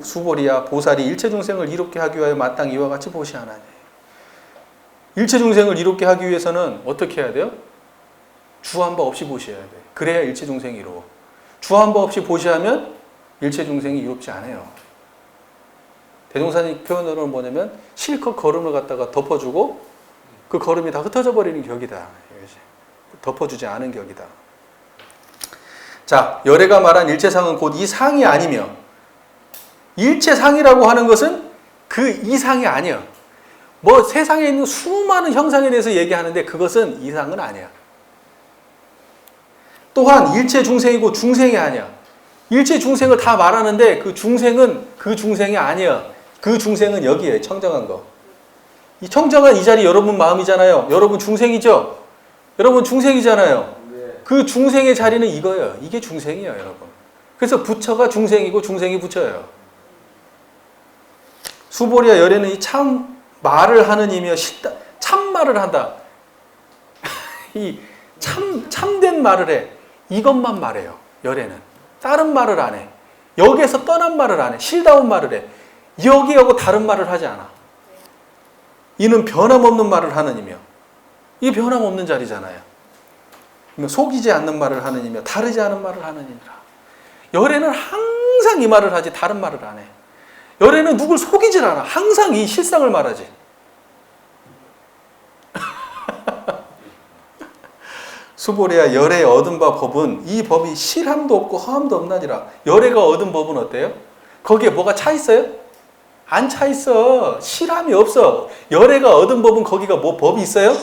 수보리야 보살이 일체중생을 이롭게 하기 위하여 마땅히 이와 같이 보시하나니. 일체중생을 이롭게 하기 위해서는 어떻게 해야 돼요? 주한 바 없이 보시해야 돼. 그래야 일체중생이 이로워. 주한 바 없이 보시하면 일체중생이 이롭지 않아요. 대종사님 표현으로는 뭐냐면 실컷 걸음을 갖다가 덮어주고 그 걸음이 다 흩어져 버리는 격이다. 이것이. 덮어주지 않은 격이다. 자, 열애가 말한 일체상은 곧 이 상이 아니며, 일체상이라고 하는 것은 그 이상이 아니야. 뭐 세상에 있는 수많은 형상에 대해서 얘기하는데 그것은 이상은 아니야. 또한 일체 중생이고 중생이 아니야. 일체 중생을 다 말하는데 그 중생은 그 중생이 아니야. 그 중생은 여기에 청정한 거. 이 청정한 이 자리 여러분 마음이잖아요. 여러분 중생이죠? 여러분 중생이잖아요. 그 중생의 자리는 이거예요. 이게 중생이에요, 여러분. 그래서 부처가 중생이고 중생이 부처예요. 수보리와 열애는 이 참 말을 하는 이며 참 말을 한다. 이 참된 말을 해. 이것만 말해요. 열애는. 다른 말을 안 해. 여기에서 떠난 말을 안 해. 실다운 말을 해. 여기하고 다른 말을 하지 않아. 이는 변함없는 말을 하는 이며. 이 변함없는 자리잖아요. 속이지 않는 말을 하는 이며 다르지 않은 말을 하는 이니라. 열애는 항상 이 말을 하지 다른 말을 안 해. 열애는 누굴 속이질 않아. 항상 이 실상을 말하지. 수보리야 열애에 얻은 바 법은 이 법이 실함도 없고 허함도 없나니라. 열애가 얻은 법은 어때요? 거기에 뭐가 차 있어요? 안 차 있어. 실함이 없어. 열애가 얻은 법은 거기가 뭐 법이 있어요?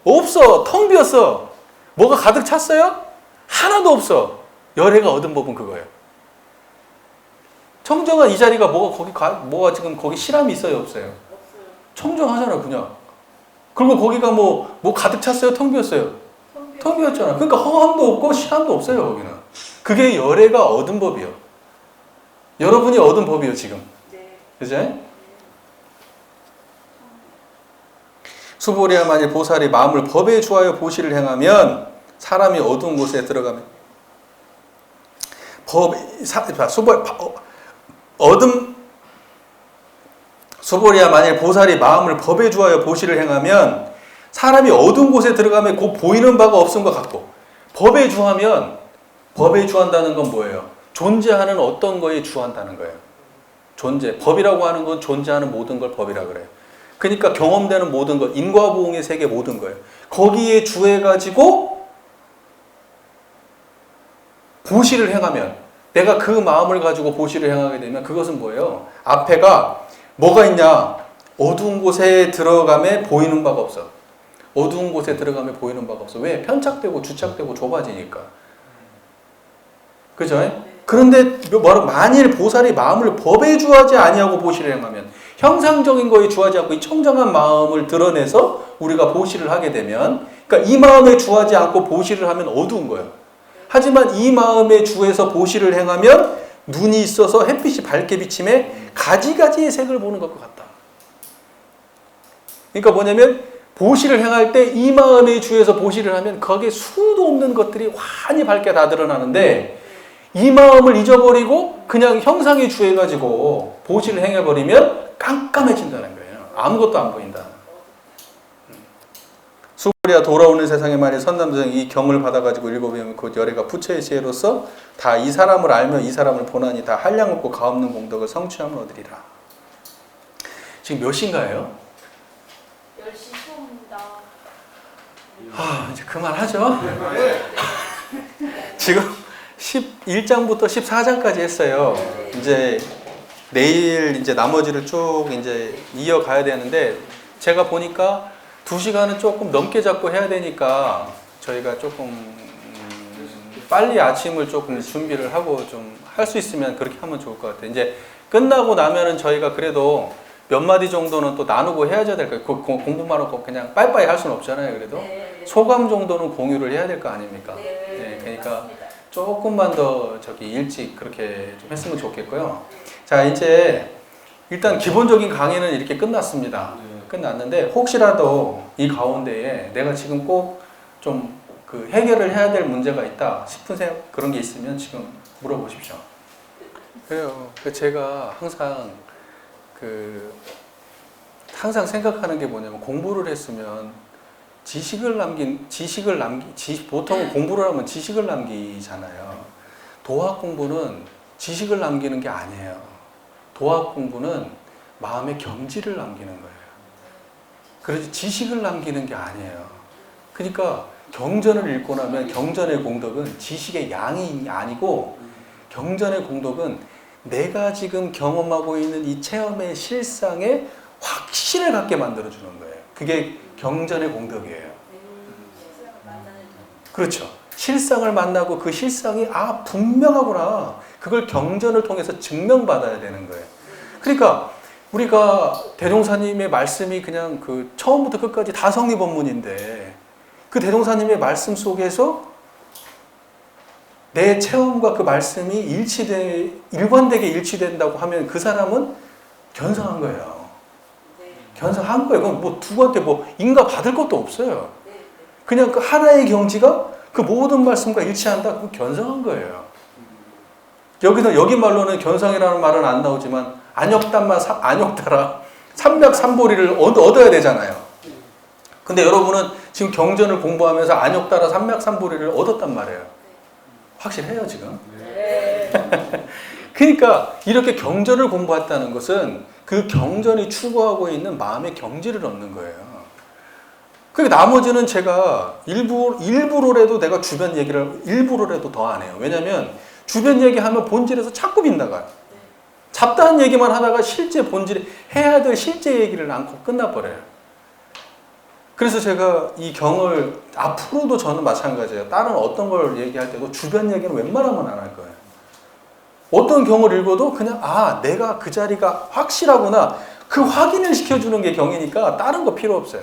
없어. 텅 비었어. 뭐가 가득 찼어요? 하나도 없어. 열애가 얻은 법은 그거예요. 청정한 이 자리가 뭐가 지금 거기 실함이 있어요, 없어요? 청정하잖아, 그냥. 그리고 거기가 뭐 가득 찼어요, 텅 비었어요? 텅 비었잖아. 그러니까 허함도 없고 실함도 없어요, 거기는. 그게 열애가 얻은 법이요. 여러분이 얻은 법이요, 지금. 그죠? 수보리야 만일 보살이 마음을 법에 주하여 보시를 행하면 사람이 어두운 곳에 들어가면 수보리야 만일 보살이 마음을 법에 주하여 보시를 행하면 사람이 어두운 곳에 들어가면 곧 보이는 바가 없은 것 같고, 법에 주한다는 건 뭐예요? 존재하는 어떤 거에 주한다는 거예요. 법이라고 하는 건 존재하는 모든 걸 법이라 그래요. 그러니까 경험되는 모든 것, 인과보응의 세계 모든 거예요. 거기에 주해가지고 보시를 행하면, 내가 그 마음을 가지고 보시를 행하게 되면 그것은 뭐예요? 앞에가 뭐가 있냐? 어두운 곳에 들어가면 보이는 바가 없어. 어두운 곳에 들어가면 보이는 바가 없어. 왜? 편착되고 주착되고 좁아지니까. 그죠? 그런데 만일 보살이 마음을 법에 주하지 아니하고 보시를 행하면, 형상적인 거에 주하지 않고 이 청정한 마음을 드러내서 우리가 보시를 하게 되면, 그러니까 이 마음에 주하지 않고 보시를 하면 어두운 거예요. 하지만 이 마음에 주해서 보시를 행하면 눈이 있어서 햇빛이 밝게 비침에 가지가지의 색을 보는 것과 같다. 그러니까 뭐냐면 보시를 행할 때 이 마음에 주해서 보시를 하면 거기에 수도 없는 것들이 환히 밝게 다 드러나는데, 이 마음을 잊어버리고 그냥 형상에 주해가지고 보시를 행해버리면 깜깜해진다는 거예요. 아무것도 안 보인다. 수보리야 돌아오는 세상에 만일 선남성이 이 경을 받아가지고 읽어보면 곧 열애가 부처의 지혜로서 다 이 사람을 알며 이 사람을 보나니 다 한량없고 가없는 공덕을 성취함을 얻으리라. 지금 몇 시인가요? 10시 초입니다. 이제 그만하죠. 지금 11장부터 14장까지 했어요. 이제 내일 이제 나머지를 쭉 이제 이어가야 되는데, 제가 보니까 2시간은 조금 넘게 잡고 해야 되니까 저희가 조금 빨리 아침을 조금 준비를 하고 좀 할 수 있으면 그렇게 하면 좋을 것 같아요. 이제 끝나고 나면은 저희가 그래도 몇 마디 정도는 또 나누고 해야죠 될 거예요. 공부만 하고 그냥 빠이빠이 할 수는 없잖아요. 그래도 소감 정도는 공유를 해야 될 거 아닙니까? 네, 그러니까 조금만 더 일찍 그렇게 좀 했으면 좋겠고요. 자, 이제 일단 기본적인 강의는 이렇게 끝났습니다. 끝났는데 혹시라도 이 가운데에 내가 지금 꼭 좀 그 해결을 해야 될 문제가 있다 싶은 그런 게 있으면 지금 물어보십시오. 그래요. 제가 항상 생각하는 게 뭐냐면, 공부를 했으면 보통 공부를 하면 지식을 남기잖아요. 도학 공부는 지식을 남기는 게 아니에요. 도학 공부는 마음의 경지를 남기는 거예요. 그래서 지식을 남기는 게 아니에요. 그러니까 경전을 읽고 나면 경전의 공덕은 지식의 양이 아니고 경전의 공덕은 내가 지금 경험하고 있는 이 체험의 실상에 확신을 갖게 만들어주는 거예요. 그게 경전의 공덕이에요. 그렇죠. 실상을 만나고 그 실상이 분명하구나. 그걸 경전을 통해서 증명받아야 되는 거예요. 그러니까 우리가 대종사님의 말씀이 그냥 그 처음부터 끝까지 다 성리법문인데 그 대종사님의 말씀 속에서 내 체험과 그 말씀이 일관되게 일치된다고 하면 그 사람은 견성한 거예요. 견성한 거예요. 그럼 뭐 누구한테 인가 받을 것도 없어요. 그냥 그 하나의 경지가 그 모든 말씀과 일치한다. 그럼 견성한 거예요. 여기 말로는 견성이라는 말은 안 나오지만 안욕따라 삼맥삼보리를 얻어야 되잖아요. 근데 여러분은 지금 경전을 공부하면서 안욕따라 삼맥삼보리를 얻었단 말이에요. 확실해요 지금? 네. 그러니까 이렇게 경전을 공부했다는 것은 그 경전이 추구하고 있는 마음의 경지를 얻는 거예요. 그러니까 나머지는 제가 일부러라도 내가 주변 얘기를 일부러라도 더 안 해요. 왜냐하면 주변 얘기하면 본질에서 자꾸 빗나가요. 잡다한 얘기만 하다가 실제 본질에 해야 될 실제 얘기를 않고 끝나버려요. 그래서 제가 이 경을 앞으로도 저는 마찬가지예요. 다른 어떤 걸 얘기할 때도 주변 얘기는 웬만하면 안 할 거예요. 어떤 경을 읽어도 그냥 내가 그 자리가 확실하구나. 그 확인을 시켜주는 게 경이니까 다른 거 필요 없어요.